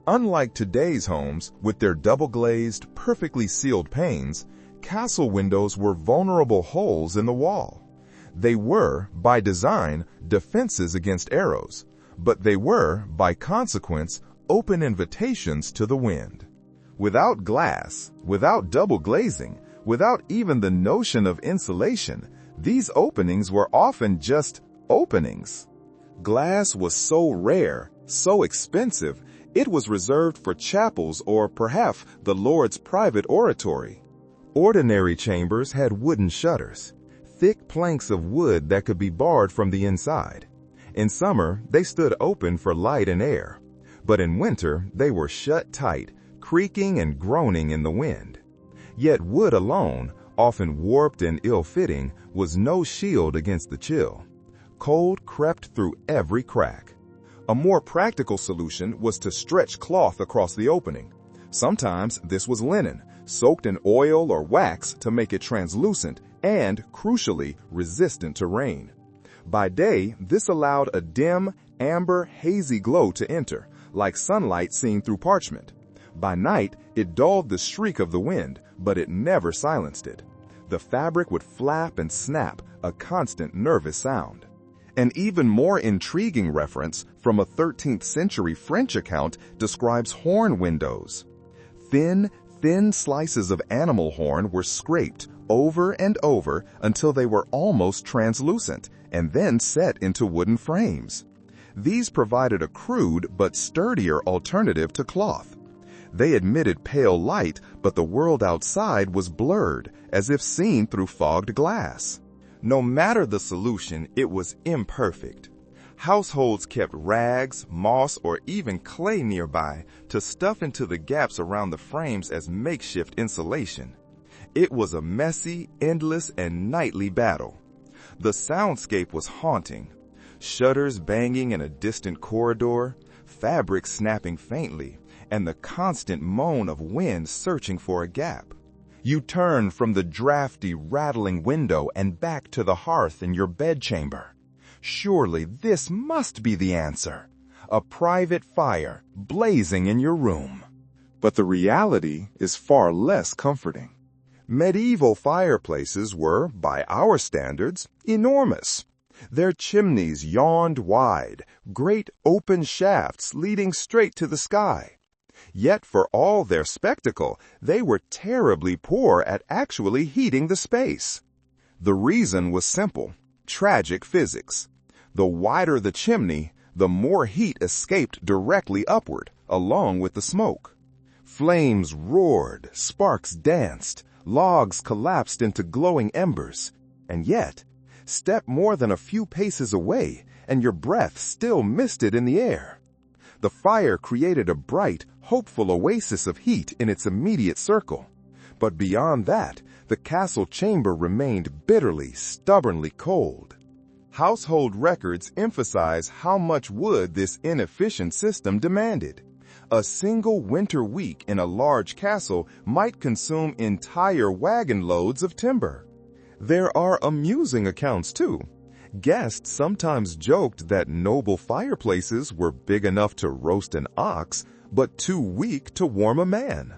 Unlike today's homes, with their double-glazed, perfectly sealed panes, castle windows were vulnerable holes in the wall. They were, by design, defenses against arrows, but they were, by consequence, open invitations to the wind. Without glass, without double glazing, without even the notion of insulation, these openings were often just openings. Glass was so rare, so expensive, it was reserved for chapels or perhaps the Lord's private oratory. Ordinary chambers had wooden shutters, thick planks of wood that could be barred from the inside. In summer, they stood open for light and air, but in winter, they were shut tight, creaking and groaning in the wind. Yet wood alone, often warped and ill-fitting, was no shield against the chill. Cold crept through every crack. A more practical solution was to stretch cloth across the opening. Sometimes this was linen, soaked in oil or wax to make it translucent and, crucially, resistant to rain. By day, this allowed a dim, amber, hazy glow to enter, like sunlight seen through parchment. By night, it dulled the shriek of the wind, but it never silenced it. The fabric would flap and snap, a constant nervous sound. An even more intriguing reference from a 13th century French account describes horn windows. Thin slices of animal horn were scraped over and over until they were almost translucent, and then set into wooden frames. These provided a crude but sturdier alternative to cloth. They admitted pale light, but the world outside was blurred, as if seen through fogged glass. No matter the solution, it was imperfect. Households kept rags, moss, or even clay nearby to stuff into the gaps around the frames as makeshift insulation. It was a messy, endless, and nightly battle. The soundscape was haunting. Shutters banging in a distant corridor, fabric snapping faintly, and the constant moan of wind searching for a gap. You turn from the drafty, rattling window and back to the hearth in your bedchamber. Surely this must be the answer. A private fire blazing in your room. But the reality is far less comforting. Medieval fireplaces were, by our standards, enormous. Their chimneys yawned wide, great open shafts leading straight to the sky. Yet for all their spectacle, they were terribly poor at actually heating the space. The reason was simple: tragic physics. The wider the chimney, the more heat escaped directly upward, along with the smoke. Flames roared, sparks danced, logs collapsed into glowing embers. And yet, step more than a few paces away, and your breath still misted in the air. The fire created a bright, hopeful oasis of heat in its immediate circle. But beyond that, the castle chamber remained bitterly, stubbornly cold. Household records emphasize how much wood this inefficient system demanded. A single winter week in a large castle might consume entire wagon loads of timber. There are amusing accounts, too. Guests sometimes joked that noble fireplaces were big enough to roast an ox, but too weak to warm a man.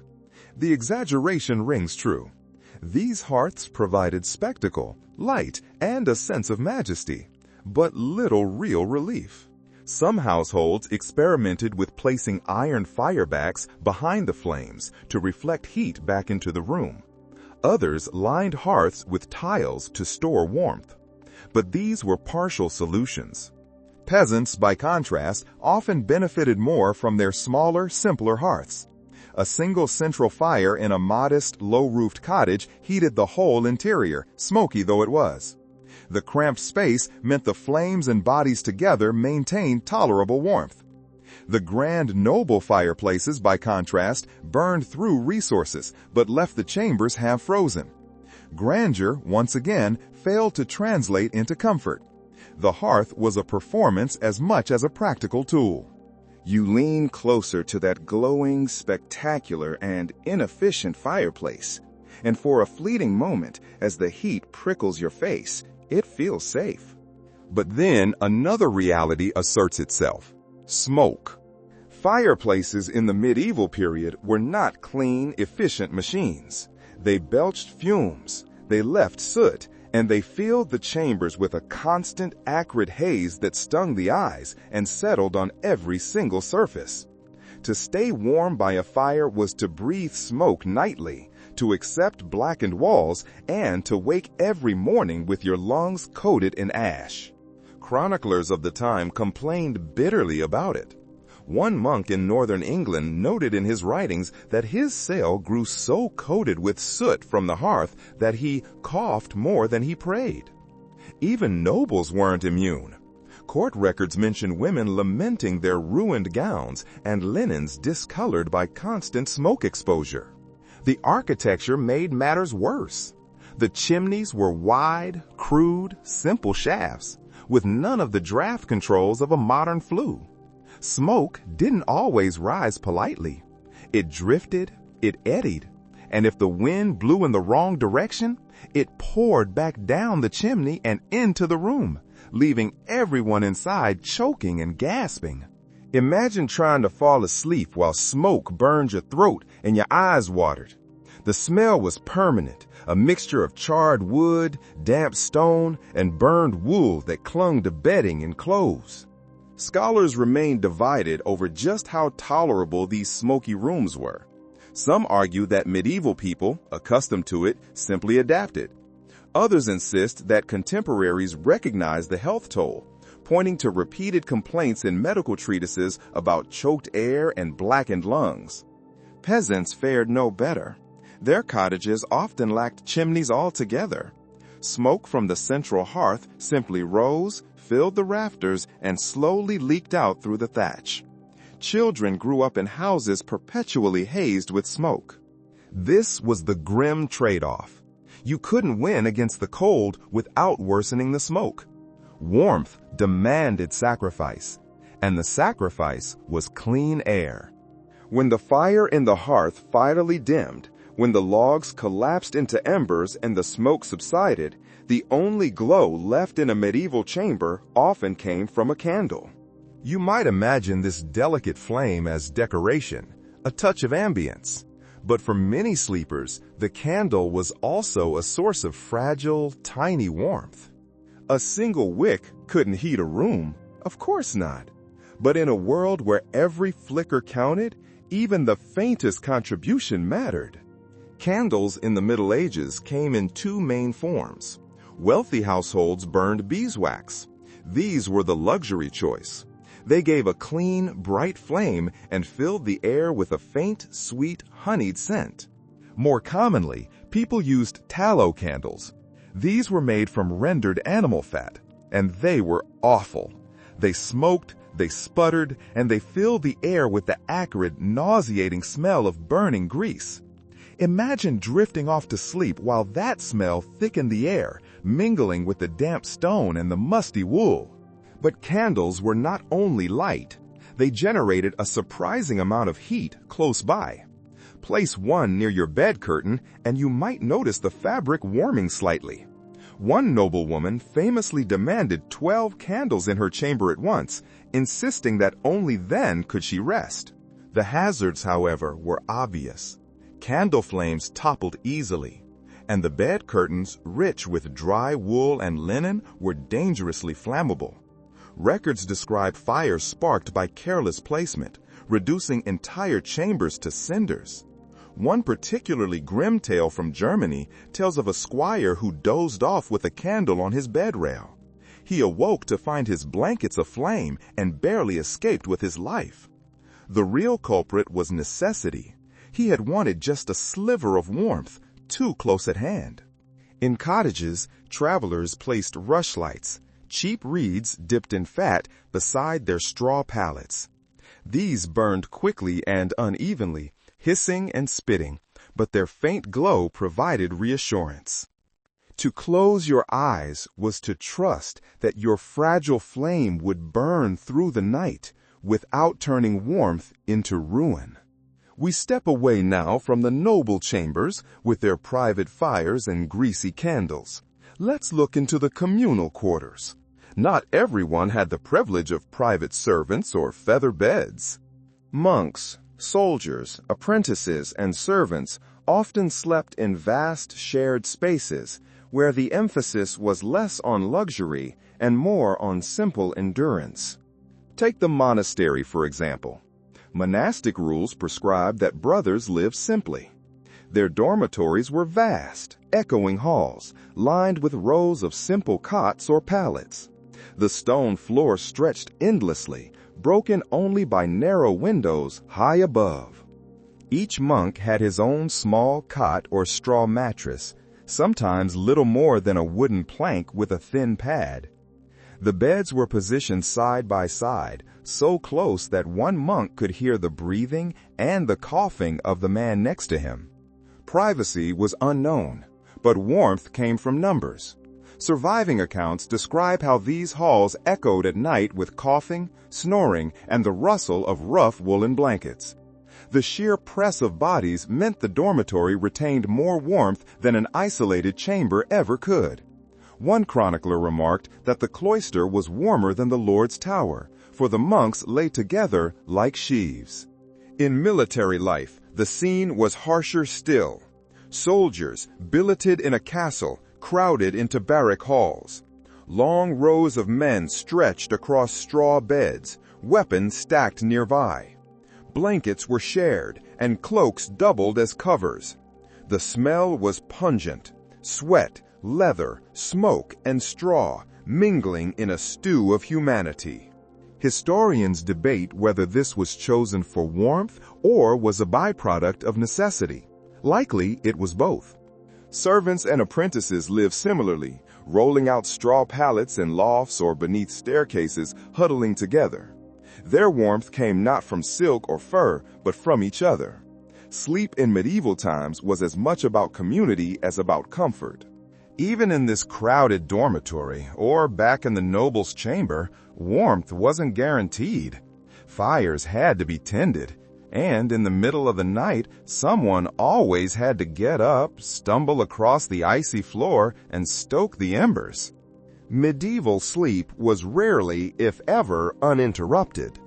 The exaggeration rings true. These hearths provided spectacle, light, and a sense of majesty, but little real relief. Some households experimented with placing iron firebacks behind the flames to reflect heat back into the room. Others lined hearths with tiles to store warmth. But these were partial solutions. Peasants, by contrast, often benefited more from their smaller, simpler hearths. A single central fire in a modest, low-roofed cottage heated the whole interior, smoky though it was. The cramped space meant the flames and bodies together maintained tolerable warmth. The grand, noble fireplaces, by contrast, burned through resources, but left the chambers half frozen. Grandeur, once again, failed to translate into comfort. The hearth was a performance as much as a practical tool. You lean closer to that glowing, spectacular, and inefficient fireplace, and for a fleeting moment, as the heat prickles your face, it feels safe. But then another reality asserts itself: smoke. Fireplaces in the medieval period were not clean, efficient machines. They belched fumes, they left soot, and they filled the chambers with a constant, acrid haze that stung the eyes and settled on every single surface. To stay warm by a fire was to breathe smoke nightly, to accept blackened walls, and to wake every morning with your lungs coated in ash. Chroniclers of the time complained bitterly about it. One monk in northern England noted in his writings that his cell grew so coated with soot from the hearth that he coughed more than he prayed. Even nobles weren't immune. Court records mention women lamenting their ruined gowns and linens discolored by constant smoke exposure. The architecture made matters worse. The chimneys were wide, crude, simple shafts, with none of the draft controls of a modern flue. Smoke didn't always rise politely. It drifted, it eddied, and if the wind blew in the wrong direction, it poured back down the chimney and into the room, leaving everyone inside choking and gasping. Imagine trying to fall asleep while smoke burned your throat and your eyes watered. The smell was permanent, a mixture of charred wood, damp stone, and burned wool that clung to bedding and clothes. Scholars remain divided over just how tolerable these smoky rooms were. Some argue that medieval people, accustomed to it, simply adapted. Others insist that contemporaries recognize the health toll, pointing to repeated complaints in medical treatises about choked air and blackened lungs. Peasants fared no better. Their cottages often lacked chimneys altogether. Smoke from the central hearth simply rose, filled the rafters, and slowly leaked out through the thatch. Children grew up in houses perpetually hazed with smoke. This was the grim trade-off. You couldn't win against the cold without worsening the smoke. Warmth demanded sacrifice, and the sacrifice was clean air. When the fire in the hearth finally dimmed, when the logs collapsed into embers and the smoke subsided, the only glow left in a medieval chamber often came from a candle. You might imagine this delicate flame as decoration, a touch of ambience. But for many sleepers, the candle was also a source of fragile, tiny warmth. A single wick couldn't heat a room, of course not. But in a world where every flicker counted, even the faintest contribution mattered. Candles in the Middle Ages came in two main forms. Wealthy households burned beeswax. These were the luxury choice. They gave a clean, bright flame and filled the air with a faint, sweet, honeyed scent. More commonly, people used tallow candles. These were made from rendered animal fat, and they were awful. They smoked, they sputtered, and they filled the air with the acrid, nauseating smell of burning grease. Imagine drifting off to sleep while that smell thickened the air, mingling with the damp stone and the musty wool. But candles were not only light. They generated a surprising amount of heat close by. Place one near your bed curtain, and you might notice the fabric warming slightly. One noblewoman famously demanded 12 candles in her chamber at once, insisting that only then could she rest. The hazards, however, were obvious. Candle flames toppled easily, and the bed curtains, rich with dry wool and linen, were dangerously flammable. Records describe fires sparked by careless placement, reducing entire chambers to cinders. One particularly grim tale from Germany tells of a squire who dozed off with a candle on his bed rail. He awoke to find his blankets aflame and barely escaped with his life. The real culprit was necessity. He had wanted just a sliver of warmth, too close at hand. In cottages, travelers placed rushlights, cheap reeds dipped in fat, beside their straw pallets. These burned quickly and unevenly, hissing and spitting, but their faint glow provided reassurance. To close your eyes was to trust that your fragile flame would burn through the night without turning warmth into ruin. We step away now from the noble chambers with their private fires and greasy candles. Let's look into the communal quarters. Not everyone had the privilege of private servants or feather beds. Monks, soldiers, apprentices, and servants often slept in vast shared spaces where the emphasis was less on luxury and more on simple endurance. Take the monastery, for example. Monastic rules prescribed that brothers live simply. Their dormitories were vast, echoing halls, lined with rows of simple cots or pallets. The stone floor stretched endlessly, broken only by narrow windows high above. Each monk had his own small cot or straw mattress, sometimes little more than a wooden plank with a thin pad. The beds were positioned side by side, so close that one monk could hear the breathing and the coughing of the man next to him. Privacy was unknown, but warmth came from numbers. Surviving accounts describe how these halls echoed at night with coughing, snoring, and the rustle of rough woolen blankets. The sheer press of bodies meant the dormitory retained more warmth than an isolated chamber ever could. One chronicler remarked that the cloister was warmer than the Lord's Tower, for the monks lay together like sheaves. In military life, the scene was harsher still. Soldiers, billeted in a castle, crowded into barrack halls. Long rows of men stretched across straw beds, weapons stacked nearby. Blankets were shared, and cloaks doubled as covers. The smell was pungent, sweat, leather, smoke, and straw, mingling in a stew of humanity. Historians debate whether this was chosen for warmth or was a byproduct of necessity. Likely, it was both. Servants and apprentices lived similarly, rolling out straw pallets in lofts or beneath staircases, huddling together. Their warmth came not from silk or fur, but from each other. Sleep in medieval times was as much about community as about comfort. Even in this crowded dormitory, or back in the noble's chamber, warmth wasn't guaranteed. Fires had to be tended, and in the middle of the night, someone always had to get up, stumble across the icy floor, and stoke the embers. Medieval sleep was rarely, if ever, uninterrupted.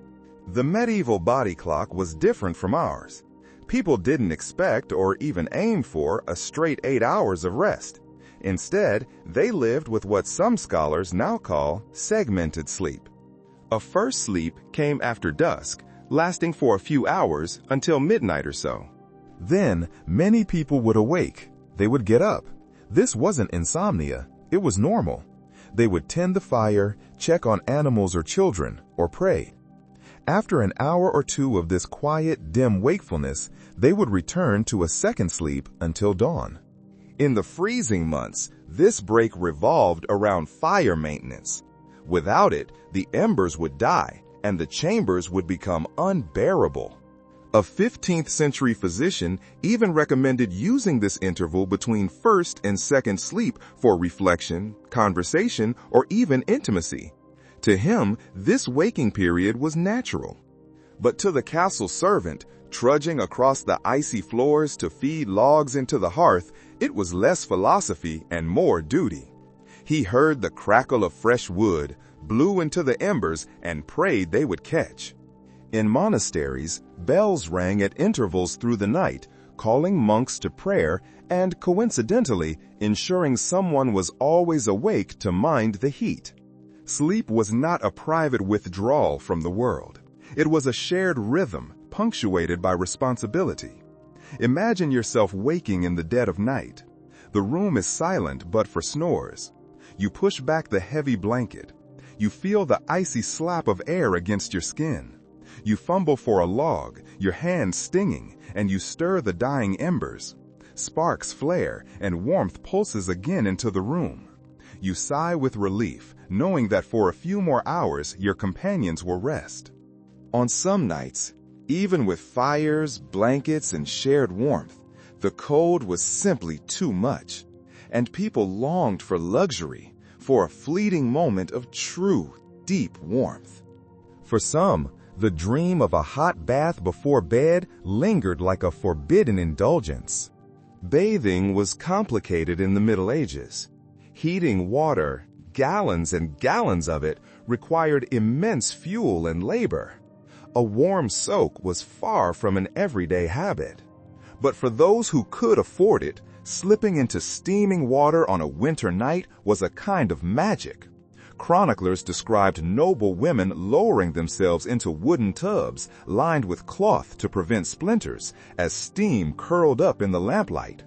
The medieval body clock was different from ours. People didn't expect or even aim for a straight 8 hours of rest. Instead, they lived with what some scholars now call segmented sleep. A first sleep came after dusk, lasting for a few hours until midnight or so. Then, many people would awake. They would get up. This wasn't insomnia, it was normal. They would tend the fire, check on animals or children, or pray. After an hour or two of this quiet, dim wakefulness, they would return to a second sleep until dawn. In the freezing months, this break revolved around fire maintenance. Without it, the embers would die, and the chambers would become unbearable. A 15th century physician even recommended using this interval between first and second sleep for reflection, conversation, or even intimacy. To him, this waking period was natural. But to the castle servant, trudging across the icy floors to feed logs into the hearth, it was less philosophy and more duty. He heard the crackle of fresh wood, blew into the embers, and prayed they would catch. In monasteries, bells rang at intervals through the night, calling monks to prayer and, coincidentally, ensuring someone was always awake to mind the heat. Sleep was not a private withdrawal from the world. It was a shared rhythm, punctuated by responsibility. Imagine yourself waking in the dead of night. The room is silent but for snores. You push back the heavy blanket. You feel the icy slap of air against your skin. You fumble for a log, your hand stinging, and you stir the dying embers. Sparks flare, and warmth pulses again into the room. You sigh with relief, knowing that for a few more hours your companions will rest. On some nights, even with fires, blankets, and shared warmth, the cold was simply too much, and people longed for luxury, for a fleeting moment of true, deep warmth. For some, the dream of a hot bath before bed lingered like a forbidden indulgence. Bathing was complicated in the Middle Ages. Heating water, gallons and gallons of it, required immense fuel and labor. A warm soak was far from an everyday habit. But for those who could afford it, slipping into steaming water on a winter night was a kind of magic. Chroniclers described noble women lowering themselves into wooden tubs lined with cloth to prevent splinters as steam curled up in the lamplight.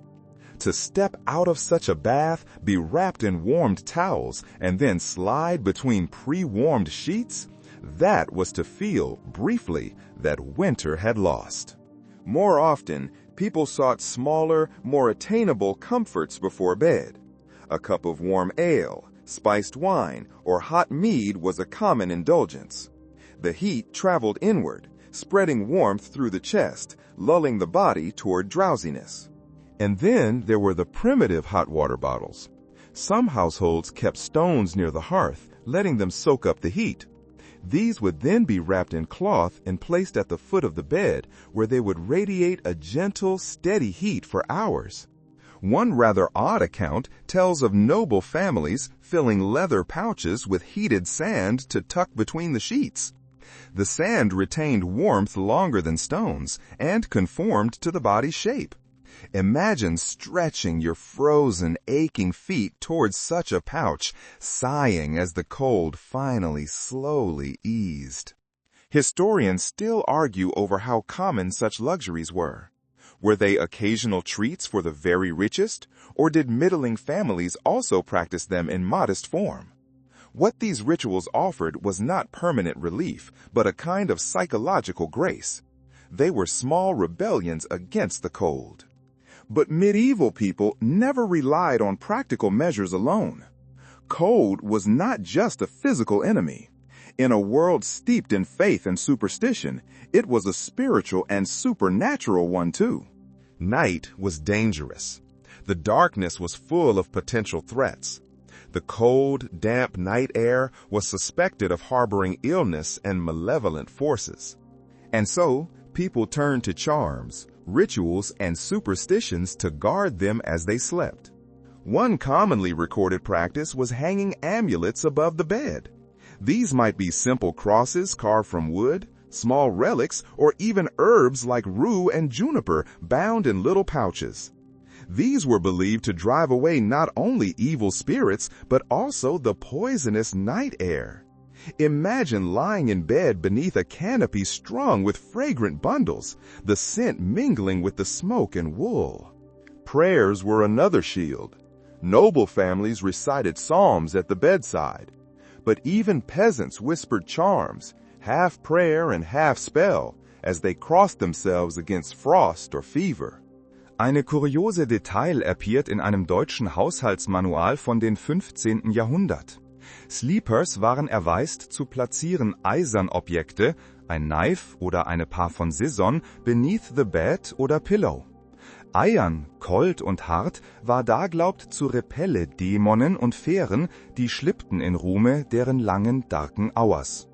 To step out of such a bath, be wrapped in warmed towels, and then slide between pre-warmed sheets, that was to feel, briefly, that winter had lost. More often, people sought smaller, more attainable comforts before bed. A cup of warm ale, spiced wine, or hot mead was a common indulgence. The heat traveled inward, spreading warmth through the chest, lulling the body toward drowsiness. And then there were the primitive hot water bottles. Some households kept stones near the hearth, letting them soak up the heat. These would then be wrapped in cloth and placed at the foot of the bed, where they would radiate a gentle, steady heat for hours. One rather odd account tells of noble families filling leather pouches with heated sand to tuck between the sheets. The sand retained warmth longer than stones and conformed to the body's shape. Imagine stretching your frozen, aching feet towards such a pouch, sighing as the cold finally slowly eased. Historians still argue over how common such luxuries were. Were they occasional treats for the very richest, or did middling families also practice them in modest form? What these rituals offered was not permanent relief, but a kind of psychological grace. They were small rebellions against the cold. But medieval people never relied on practical measures alone. Cold was not just a physical enemy. In a world steeped in faith and superstition, it was a spiritual and supernatural one too. Night was dangerous. The darkness was full of potential threats. The cold, damp night air was suspected of harboring illness and malevolent forces. And so, people turned to charms, rituals, and superstitions to guard them as they slept. One commonly recorded practice was hanging amulets above the bed. These might be simple crosses carved from wood, small relics, or even herbs like rue and juniper bound in little pouches. These were believed to drive away not only evil spirits, but also the poisonous night air. Imagine lying in bed beneath a canopy strung with fragrant bundles, the scent mingling with the smoke and wool. Prayers were another shield. Noble families recited psalms at the bedside. But even peasants whispered charms, half prayer and half spell, as they crossed themselves against frost or fever. Eine kuriose Detail appiert in einem deutschen Haushaltsmanual von den 15. Jahrhundert. Sleepers waren erweist zu platzieren eisern Objekte, ein Knife oder eine Paar von Scissors, beneath the bed oder pillow. Eiern, kold und hart, war da glaubt zu repelle Dämonen und Fähren, die schlippten in Ruhme deren langen, darken Hours.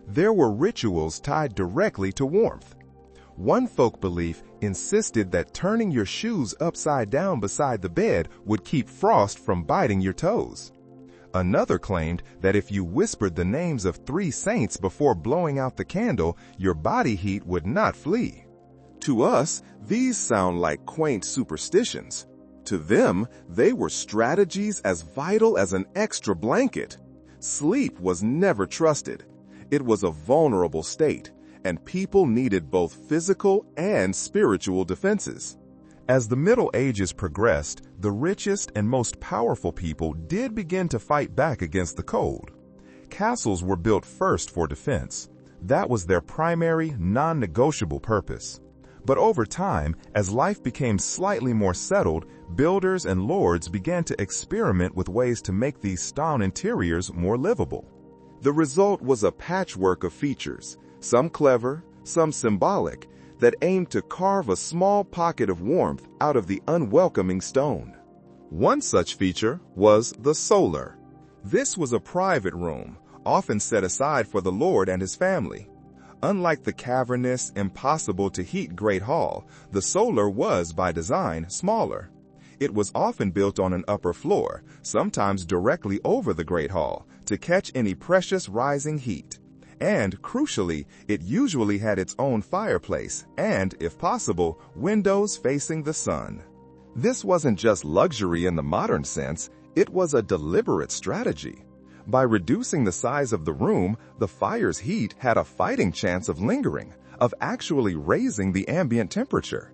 There were rituals tied directly to warmth. One folk belief insisted that turning your shoes upside down beside the bed would keep frost from biting your toes. Another claimed that if you whispered the names of 3 saints before blowing out the candle, your body heat would not flee. To us, these sound like quaint superstitions. To them, they were strategies as vital as an extra blanket. Sleep was never trusted. It was a vulnerable state, and people needed both physical and spiritual defenses. As the Middle Ages progressed, the richest and most powerful people did begin to fight back against the cold. Castles were built first for defense. That was their primary, non-negotiable purpose. But over time, as life became slightly more settled, builders and lords began to experiment with ways to make these stone interiors more livable. The result was a patchwork of features, some clever, some symbolic, that aimed to carve a small pocket of warmth out of the unwelcoming stone. One such feature was the solar. This was a private room, often set aside for the lord and his family. Unlike the cavernous, impossible-to-heat Great Hall, the solar was, by design, smaller. It was often built on an upper floor, sometimes directly over the Great Hall, to catch any precious rising heat. And, crucially, it usually had its own fireplace and, if possible, windows facing the sun. This wasn't just luxury in the modern sense, it was a deliberate strategy. By reducing the size of the room, the fire's heat had a fighting chance of lingering, of actually raising the ambient temperature.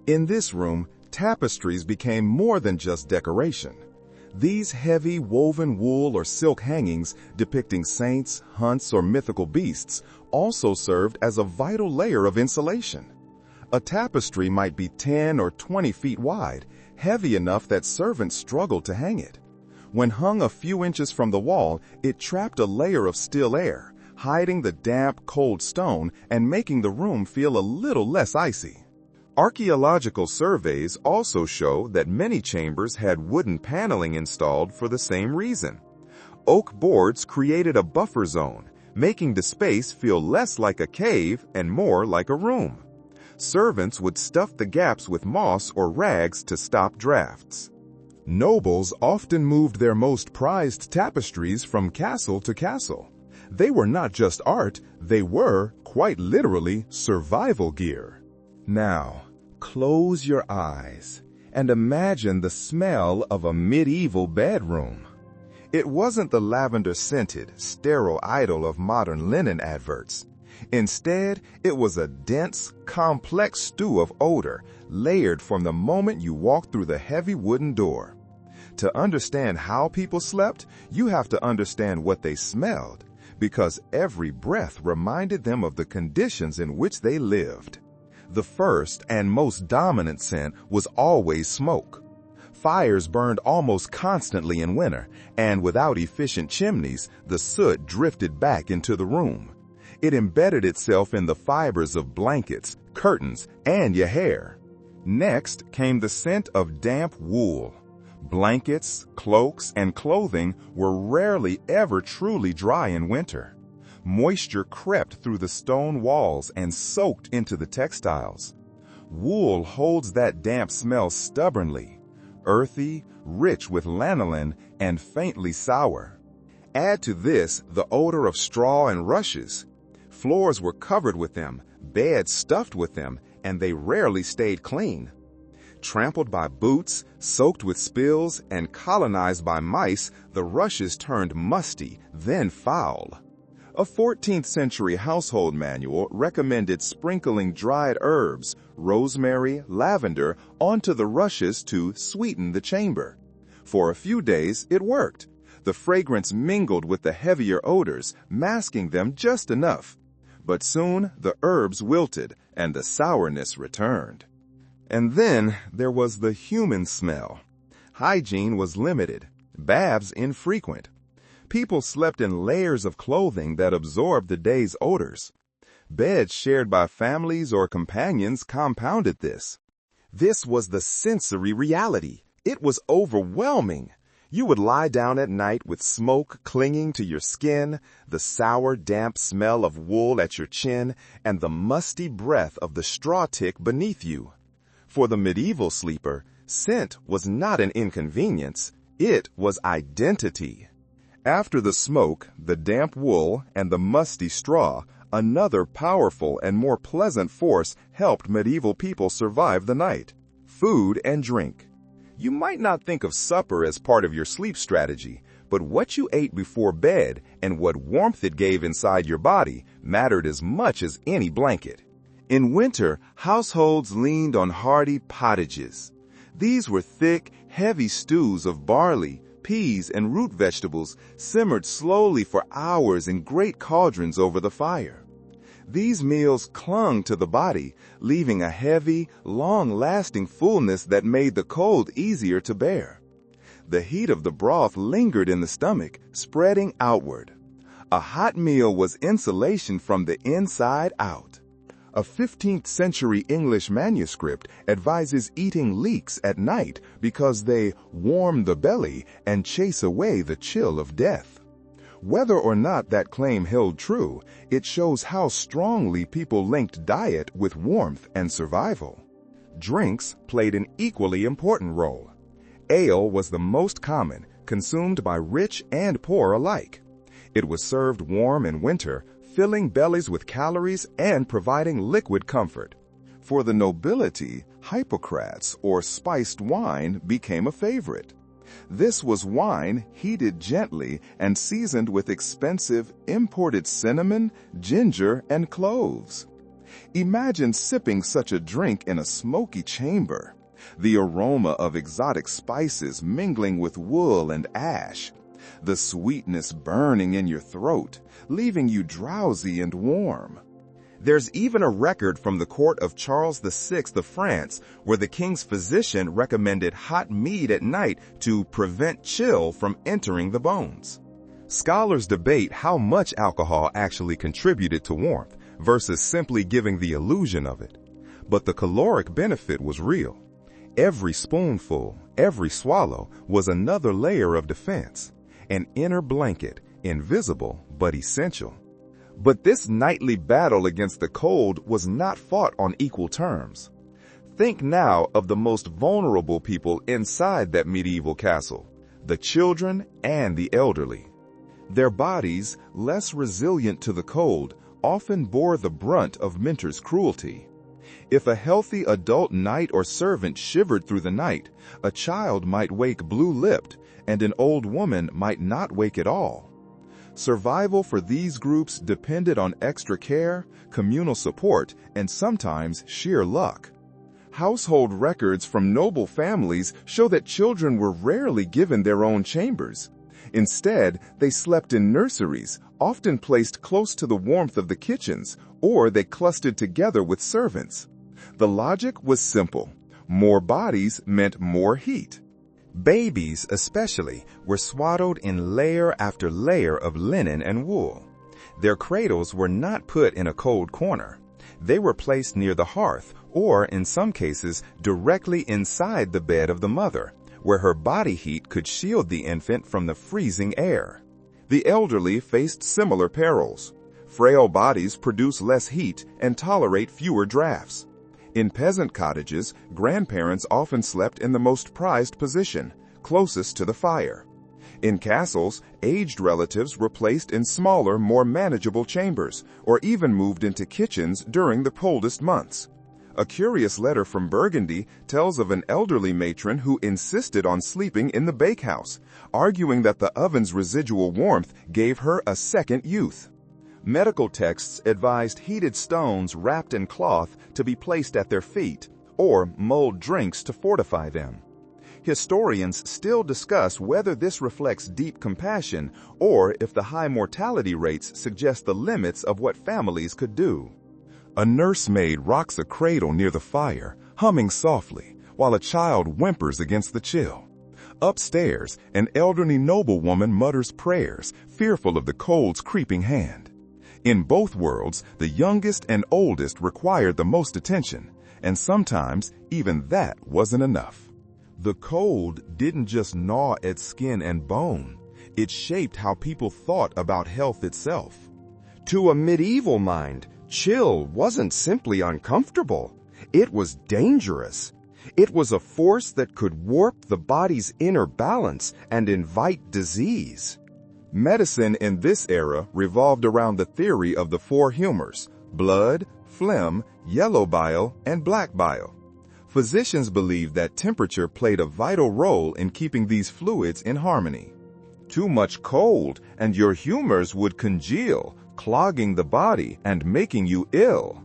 In this room, tapestries became more than just decoration. These heavy woven wool or silk hangings depicting saints, hunts, or mythical beasts also served as a vital layer of insulation. A tapestry might be 10 or 20 feet wide, heavy enough that servants struggled to hang it. When hung a few inches from the wall, it trapped a layer of still air, hiding the damp, cold stone and making the room feel a little less icy. Archaeological surveys also show that many chambers had wooden paneling installed for the same reason. Oak boards created a buffer zone, making the space feel less like a cave and more like a room. Servants would stuff the gaps with moss or rags to stop drafts. Nobles often moved their most prized tapestries from castle to castle. They were not just art, they were, quite literally, survival gear. Now, close your eyes and imagine the smell of a medieval bedroom. It wasn't the lavender-scented, sterile idyll of modern linen adverts. Instead, it was a dense, complex stew of odor, layered from the moment you walked through the heavy wooden door. To understand how people slept, you have to understand what they smelled, because every breath reminded them of the conditions in which they lived. The first and most dominant scent was always smoke. Fires burned almost constantly in winter, and without efficient chimneys, the soot drifted back into the room. It embedded itself in the fibers of blankets, curtains, and your hair. Next came the scent of damp wool. Blankets, cloaks, and clothing were rarely ever truly dry in winter. Moisture crept through the stone walls and soaked into the textiles. Wool holds that damp smell stubbornly, earthy, rich with lanolin, and faintly sour. Add to this the odor of straw and rushes. Floors were covered with them, beds stuffed with them, and they rarely stayed clean. Trampled by boots, soaked with spills, and colonized by mice, the rushes turned musty, then foul. A 14th century household manual recommended sprinkling dried herbs, rosemary, lavender, onto the rushes to sweeten the chamber. For a few days, it worked. The fragrance mingled with the heavier odors, masking them just enough. But soon, the herbs wilted, and the sourness returned. And then there was the human smell. Hygiene was limited, baths infrequent. People slept in layers of clothing that absorbed the day's odors. Beds shared by families or companions compounded this. This was the sensory reality. It was overwhelming. You would lie down at night with smoke clinging to your skin, the sour, damp smell of wool at your chin, and the musty breath of the straw tick beneath you. For the medieval sleeper, scent was not an inconvenience. It was identity. After the smoke, the damp wool, and the musty straw, another powerful and more pleasant force helped medieval people survive the night: food and drink. You might not think of supper as part of your sleep strategy, but what you ate before bed and what warmth it gave inside your body mattered as much as any blanket. In winter, households leaned on hearty pottages. These were thick, heavy stews of barley, peas, and root vegetables simmered slowly for hours in great cauldrons over the fire. These meals clung to the body, leaving a heavy, long-lasting fullness that made the cold easier to bear. The heat of the broth lingered in the stomach, spreading outward. A hot meal was insulation from the inside out. A 15th century English manuscript advises eating leeks at night because they warm the belly and chase away the chill of death. Whether or not that claim held true, it shows how strongly people linked diet with warmth and survival. Drinks played an equally important role. Ale was the most common, consumed by rich and poor alike. It was served warm in winter, filling bellies with calories and providing liquid comfort. For the nobility, hypocras or spiced wine became a favorite. This was wine heated gently and seasoned with expensive imported cinnamon, ginger, and cloves. Imagine sipping such a drink in a smoky chamber, the aroma of exotic spices mingling with wool and ash, the sweetness burning in your throat, leaving you drowsy and warm. There's even a record from the court of Charles VI of France where the king's physician recommended hot mead at night to prevent chill from entering the bones. Scholars debate how much alcohol actually contributed to warmth versus simply giving the illusion of it. But the caloric benefit was real. Every spoonful, every swallow was another layer of defense, an inner blanket, invisible but essential. But this nightly battle against the cold was not fought on equal terms. Think now of the most vulnerable people inside that medieval castle, the children and the elderly. Their bodies, less resilient to the cold, often bore the brunt of winter's cruelty. If a healthy adult knight or servant shivered through the night, a child might wake blue-lipped, and an old woman might not wake at all. Survival for these groups depended on extra care, communal support, and sometimes sheer luck. Household records from noble families show that children were rarely given their own chambers. Instead, they slept in nurseries, often placed close to the warmth of the kitchens, or they clustered together with servants. The logic was simple. More bodies meant more heat. Babies, especially, were swaddled in layer after layer of linen and wool. Their cradles were not put in a cold corner. They were placed near the hearth, or in some cases, directly inside the bed of the mother, where her body heat could shield the infant from the freezing air. The elderly faced similar perils. Frail bodies produce less heat and tolerate fewer drafts. In peasant cottages, grandparents often slept in the most prized position, closest to the fire. In castles, aged relatives were placed in smaller, more manageable chambers, or even moved into kitchens during the coldest months. A curious letter from Burgundy tells of an elderly matron who insisted on sleeping in the bakehouse, arguing that the oven's residual warmth gave her a second youth. Medical texts advised heated stones wrapped in cloth to be placed at their feet, or mulled drinks to fortify them. Historians still discuss whether this reflects deep compassion or if the high mortality rates suggest the limits of what families could do. A nursemaid rocks a cradle near the fire, humming softly, while a child whimpers against the chill. Upstairs, an elderly noblewoman mutters prayers, fearful of the cold's creeping hand. In both worlds, the youngest and oldest required the most attention, and sometimes even that wasn't enough. The cold didn't just gnaw at skin and bone, it shaped how people thought about health itself. To a medieval mind, chill wasn't simply uncomfortable, it was dangerous. It was a force that could warp the body's inner balance and invite disease. Medicine in this era revolved around the theory of the four humors: blood, phlegm, yellow bile, and black bile. Physicians believed that temperature played a vital role in keeping these fluids in harmony. Too much cold, and your humors would congeal, clogging the body and making you ill.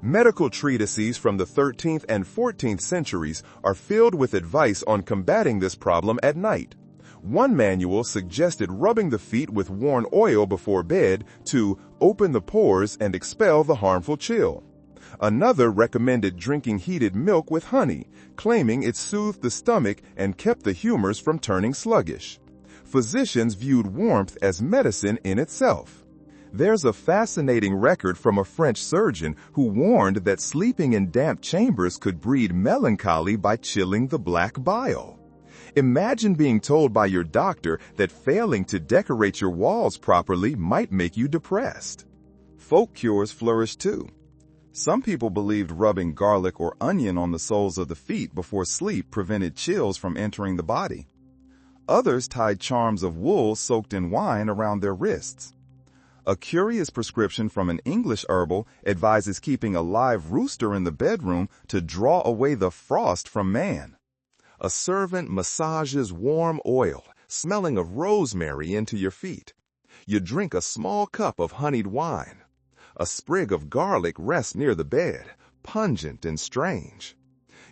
Medical treatises from the 13th and 14th centuries are filled with advice on combating this problem at night. One manual suggested rubbing the feet with worn oil before bed to open the pores and expel the harmful chill. Another recommended drinking heated milk with honey, claiming it soothed the stomach and kept the humors from turning sluggish. Physicians viewed warmth as medicine in itself. There's a fascinating record from a French surgeon who warned that sleeping in damp chambers could breed melancholy by chilling the black bile. Imagine being told by your doctor that failing to decorate your walls properly might make you depressed. Folk cures flourished too. Some people believed rubbing garlic or onion on the soles of the feet before sleep prevented chills from entering the body. Others tied charms of wool soaked in wine around their wrists. A curious prescription from an English herbal advises keeping a live rooster in the bedroom to draw away the frost from man. A servant massages warm oil, smelling of rosemary, into your feet. You drink a small cup of honeyed wine. A sprig of garlic rests near the bed, pungent and strange.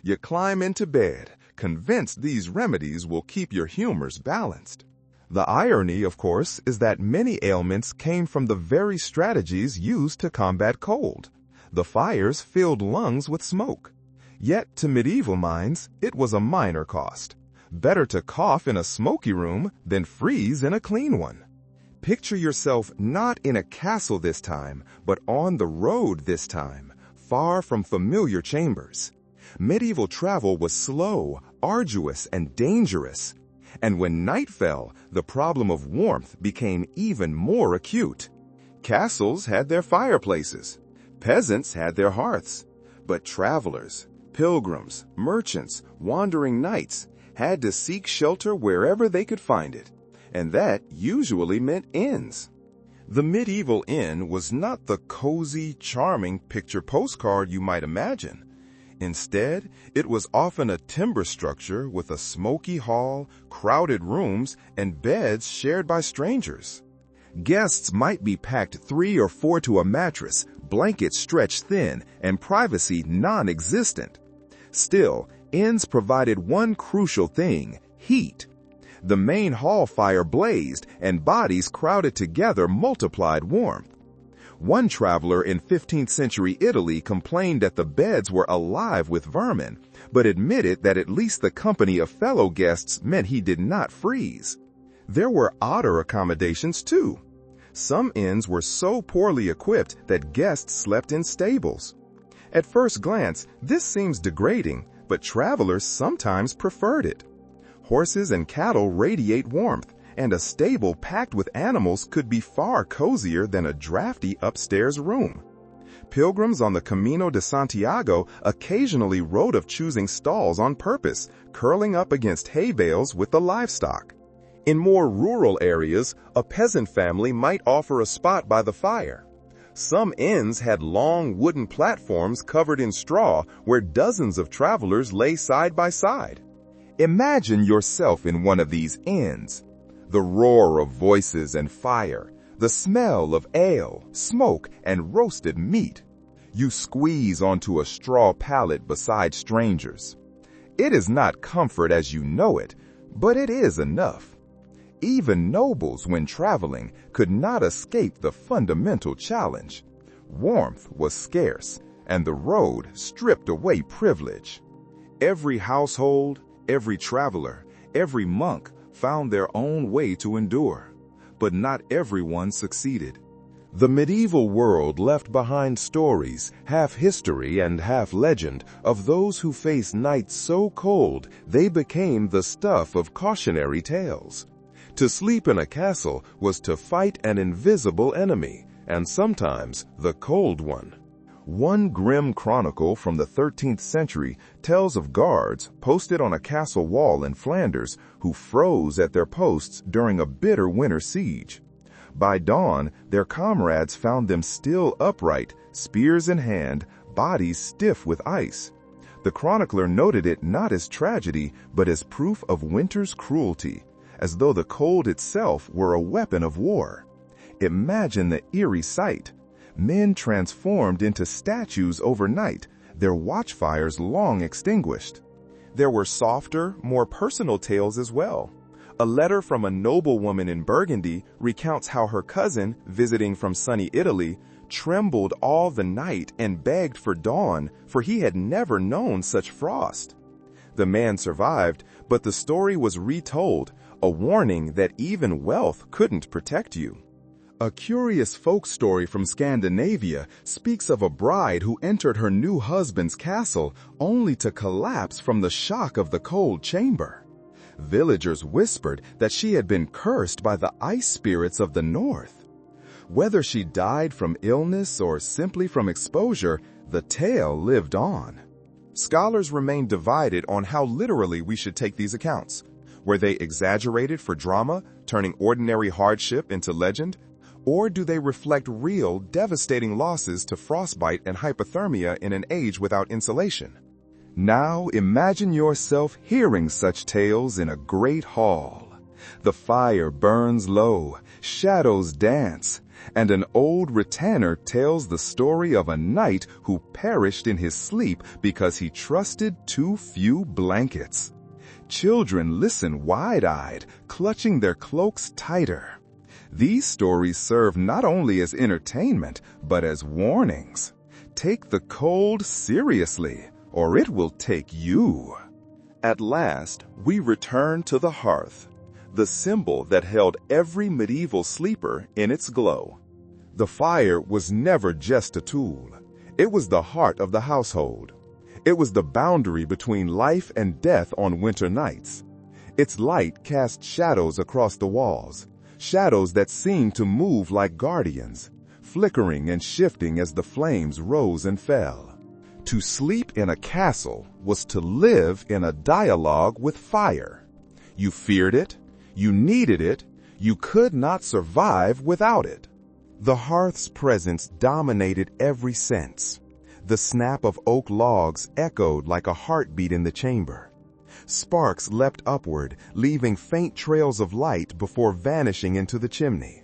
You climb into bed, convinced these remedies will keep your humors balanced. The irony, of course, is that many ailments came from the very strategies used to combat cold. The fires filled lungs with smoke. Yet, to medieval minds, it was a minor cost. Better to cough in a smoky room than freeze in a clean one. Picture yourself not in a castle this time, but on the road this time, far from familiar chambers. Medieval travel was slow, arduous, and dangerous. And when night fell, the problem of warmth became even more acute. Castles had their fireplaces. Peasants had their hearths. But travelers, pilgrims, merchants, wandering knights had to seek shelter wherever they could find it. And that usually meant inns. The medieval inn was not the cozy, charming picture postcard you might imagine. Instead, it was often a timber structure with a smoky hall, crowded rooms, and beds shared by strangers. Guests might be packed 3 or 4 to a mattress, blankets stretched thin, and privacy non-existent. Still, inns provided one crucial thing: heat. The main hall fire blazed, and bodies crowded together multiplied warmth. One traveler in 15th century Italy complained that the beds were alive with vermin, but admitted that at least the company of fellow guests meant he did not freeze. There were odder accommodations too. Some inns were so poorly equipped that guests slept in stables. At first glance, this seems degrading, but travelers sometimes preferred it. Horses and cattle radiate warmth, and a stable packed with animals could be far cozier than a drafty upstairs room. Pilgrims on the Camino de Santiago occasionally wrote of choosing stalls on purpose, curling up against hay bales with the livestock. In more rural areas, a peasant family might offer a spot by the fire. Some inns had long wooden platforms covered in straw where dozens of travelers lay side by side. Imagine yourself in one of these inns. The roar of voices and fire, the smell of ale, smoke, and roasted meat. You squeeze onto a straw pallet beside strangers. It is not comfort as you know it, but it is enough. Even nobles, when traveling, could not escape the fundamental challenge. Warmth was scarce, and the road stripped away privilege. Every household, every traveler, every monk found their own way to endure, but not everyone succeeded. The medieval world left behind stories, half history and half legend, of those who faced nights so cold they became the stuff of cautionary tales. To sleep in a castle was to fight an invisible enemy, and sometimes the cold one. One grim chronicle from the 13th century tells of guards posted on a castle wall in Flanders who froze at their posts during a bitter winter siege. By dawn, their comrades found them still upright, spears in hand, bodies stiff with ice. The chronicler noted it not as tragedy, but as proof of winter's cruelty, as though the cold itself were a weapon of war. Imagine the eerie sight. Men transformed into statues overnight, their watchfires long extinguished. There were softer, more personal tales as well. A letter from a noblewoman in Burgundy recounts how her cousin, visiting from sunny Italy, trembled all the night and begged for dawn, for he had never known such frost. The man survived, but the story was retold, a warning that even wealth couldn't protect you. A curious folk story from Scandinavia speaks of a bride who entered her new husband's castle only to collapse from the shock of the cold chamber. Villagers whispered that she had been cursed by the ice spirits of the north. Whether she died from illness or simply from exposure, the tale lived on. Scholars remain divided on how literally we should take these accounts. Were they exaggerated for drama, turning ordinary hardship into legend? Or do they reflect real, devastating losses to frostbite and hypothermia in an age without insulation? Now imagine yourself hearing such tales in a great hall. The fire burns low, shadows dance, and an old retainer tells the story of a knight who perished in his sleep because he trusted too few blankets. Children listen wide-eyed, clutching their cloaks tighter. These stories serve not only as entertainment, but as warnings. Take the cold seriously, or it will take you. At last, we return to the hearth, the symbol that held every medieval sleeper in its glow. The fire was never just a tool. It was the heart of the household. It was the boundary between life and death on winter nights. Its light cast shadows across the walls, shadows that seemed to move like guardians, flickering and shifting as the flames rose and fell. To sleep in a castle was to live in a dialogue with fire. You feared it, you needed it, you could not survive without it. The hearth's presence dominated every sense. The snap of oak logs echoed like a heartbeat in the chamber. Sparks leapt upward, leaving faint trails of light before vanishing into the chimney.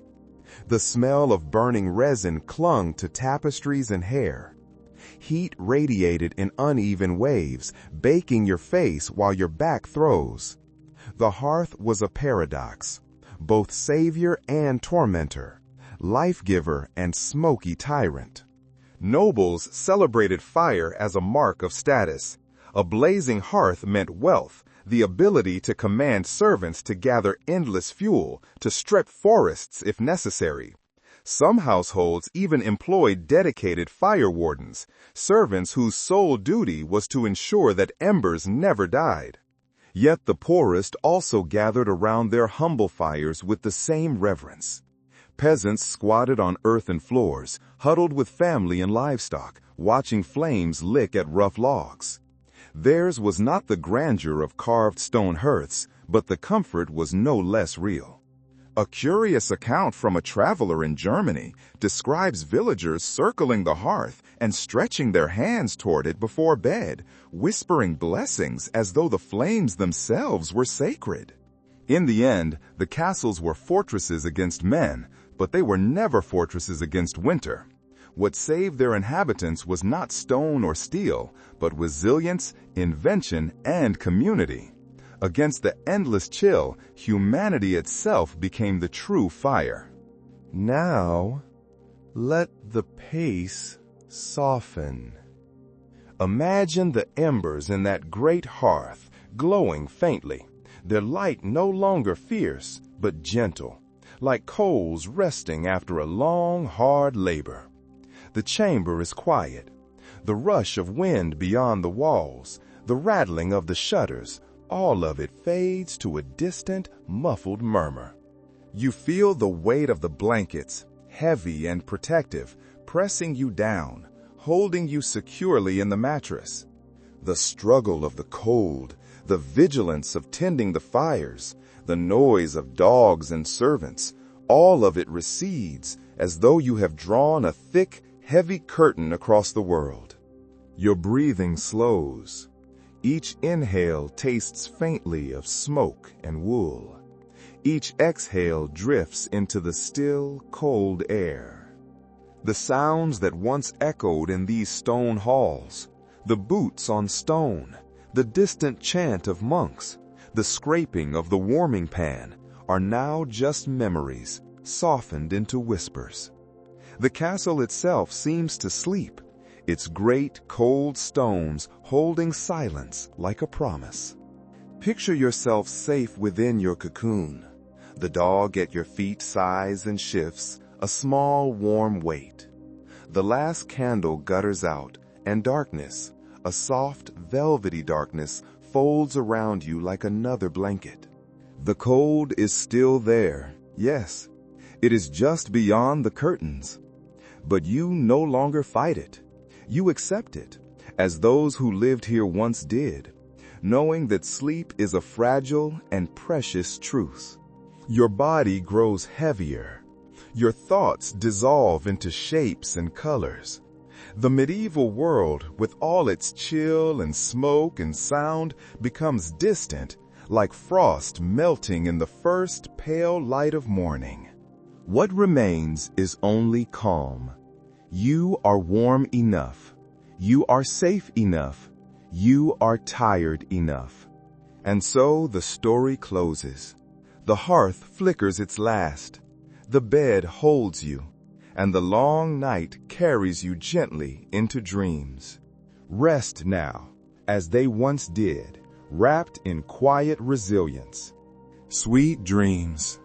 The smell of burning resin clung to tapestries and hair. Heat radiated in uneven waves, baking your face while your back froze. The hearth was a paradox, both savior and tormentor, life-giver and smoky tyrant. Nobles celebrated fire as a mark of status. A blazing hearth meant wealth, the ability to command servants to gather endless fuel, to strip forests if necessary. Some households even employed dedicated fire wardens, servants whose sole duty was to ensure that embers never died. Yet the poorest also gathered around their humble fires with the same reverence. Peasants squatted on earthen floors, huddled with family and livestock, watching flames lick at rough logs. Theirs was not the grandeur of carved stone hearths, but the comfort was no less real. A curious account from a traveler in Germany describes villagers circling the hearth and stretching their hands toward it before bed, whispering blessings as though the flames themselves were sacred. In the end, the castles were fortresses against men, but they were never fortresses against winter. What saved their inhabitants was not stone or steel, but resilience, invention, and community. Against the endless chill, humanity itself became the true fire. Now, let the pace soften. Imagine the embers in that great hearth glowing faintly, their light no longer fierce, but gentle, like coals resting after a long, hard labor. The chamber is quiet. The rush of wind beyond the walls, the rattling of the shutters, all of it fades to a distant, muffled murmur. You feel the weight of the blankets, heavy and protective, pressing you down, holding you securely in the mattress. The struggle of the cold, the vigilance of tending the fires, the noise of dogs and servants, all of it recedes as though you have drawn a thick, heavy curtain across the world. Your breathing slows. Each inhale tastes faintly of smoke and wool. Each exhale drifts into the still, cold air. The sounds that once echoed in these stone halls, the boots on stone, the distant chant of monks, the scraping of the warming pan, are now just memories, softened into whispers. The castle itself seems to sleep, its great cold stones holding silence like a promise. Picture yourself safe within your cocoon. The dog at your feet sighs and shifts, a small warm weight. The last candle gutters out, and darkness, a soft velvety darkness, folds around you like another blanket. The cold is still there, yes. It is just beyond the curtains. But you no longer fight it. You accept it, as those who lived here once did, knowing that sleep is a fragile and precious truth. Your body grows heavier. Your thoughts dissolve into shapes and colors. The medieval world, with all its chill and smoke and sound, becomes distant, like frost melting in the first pale light of morning. What remains is only calm. You are warm enough. You are safe enough. You are tired enough. And so the story closes. The hearth flickers its last. The bed holds you, and the long night carries you gently into dreams. Rest now, as they once did, wrapped in quiet resilience. Sweet dreams.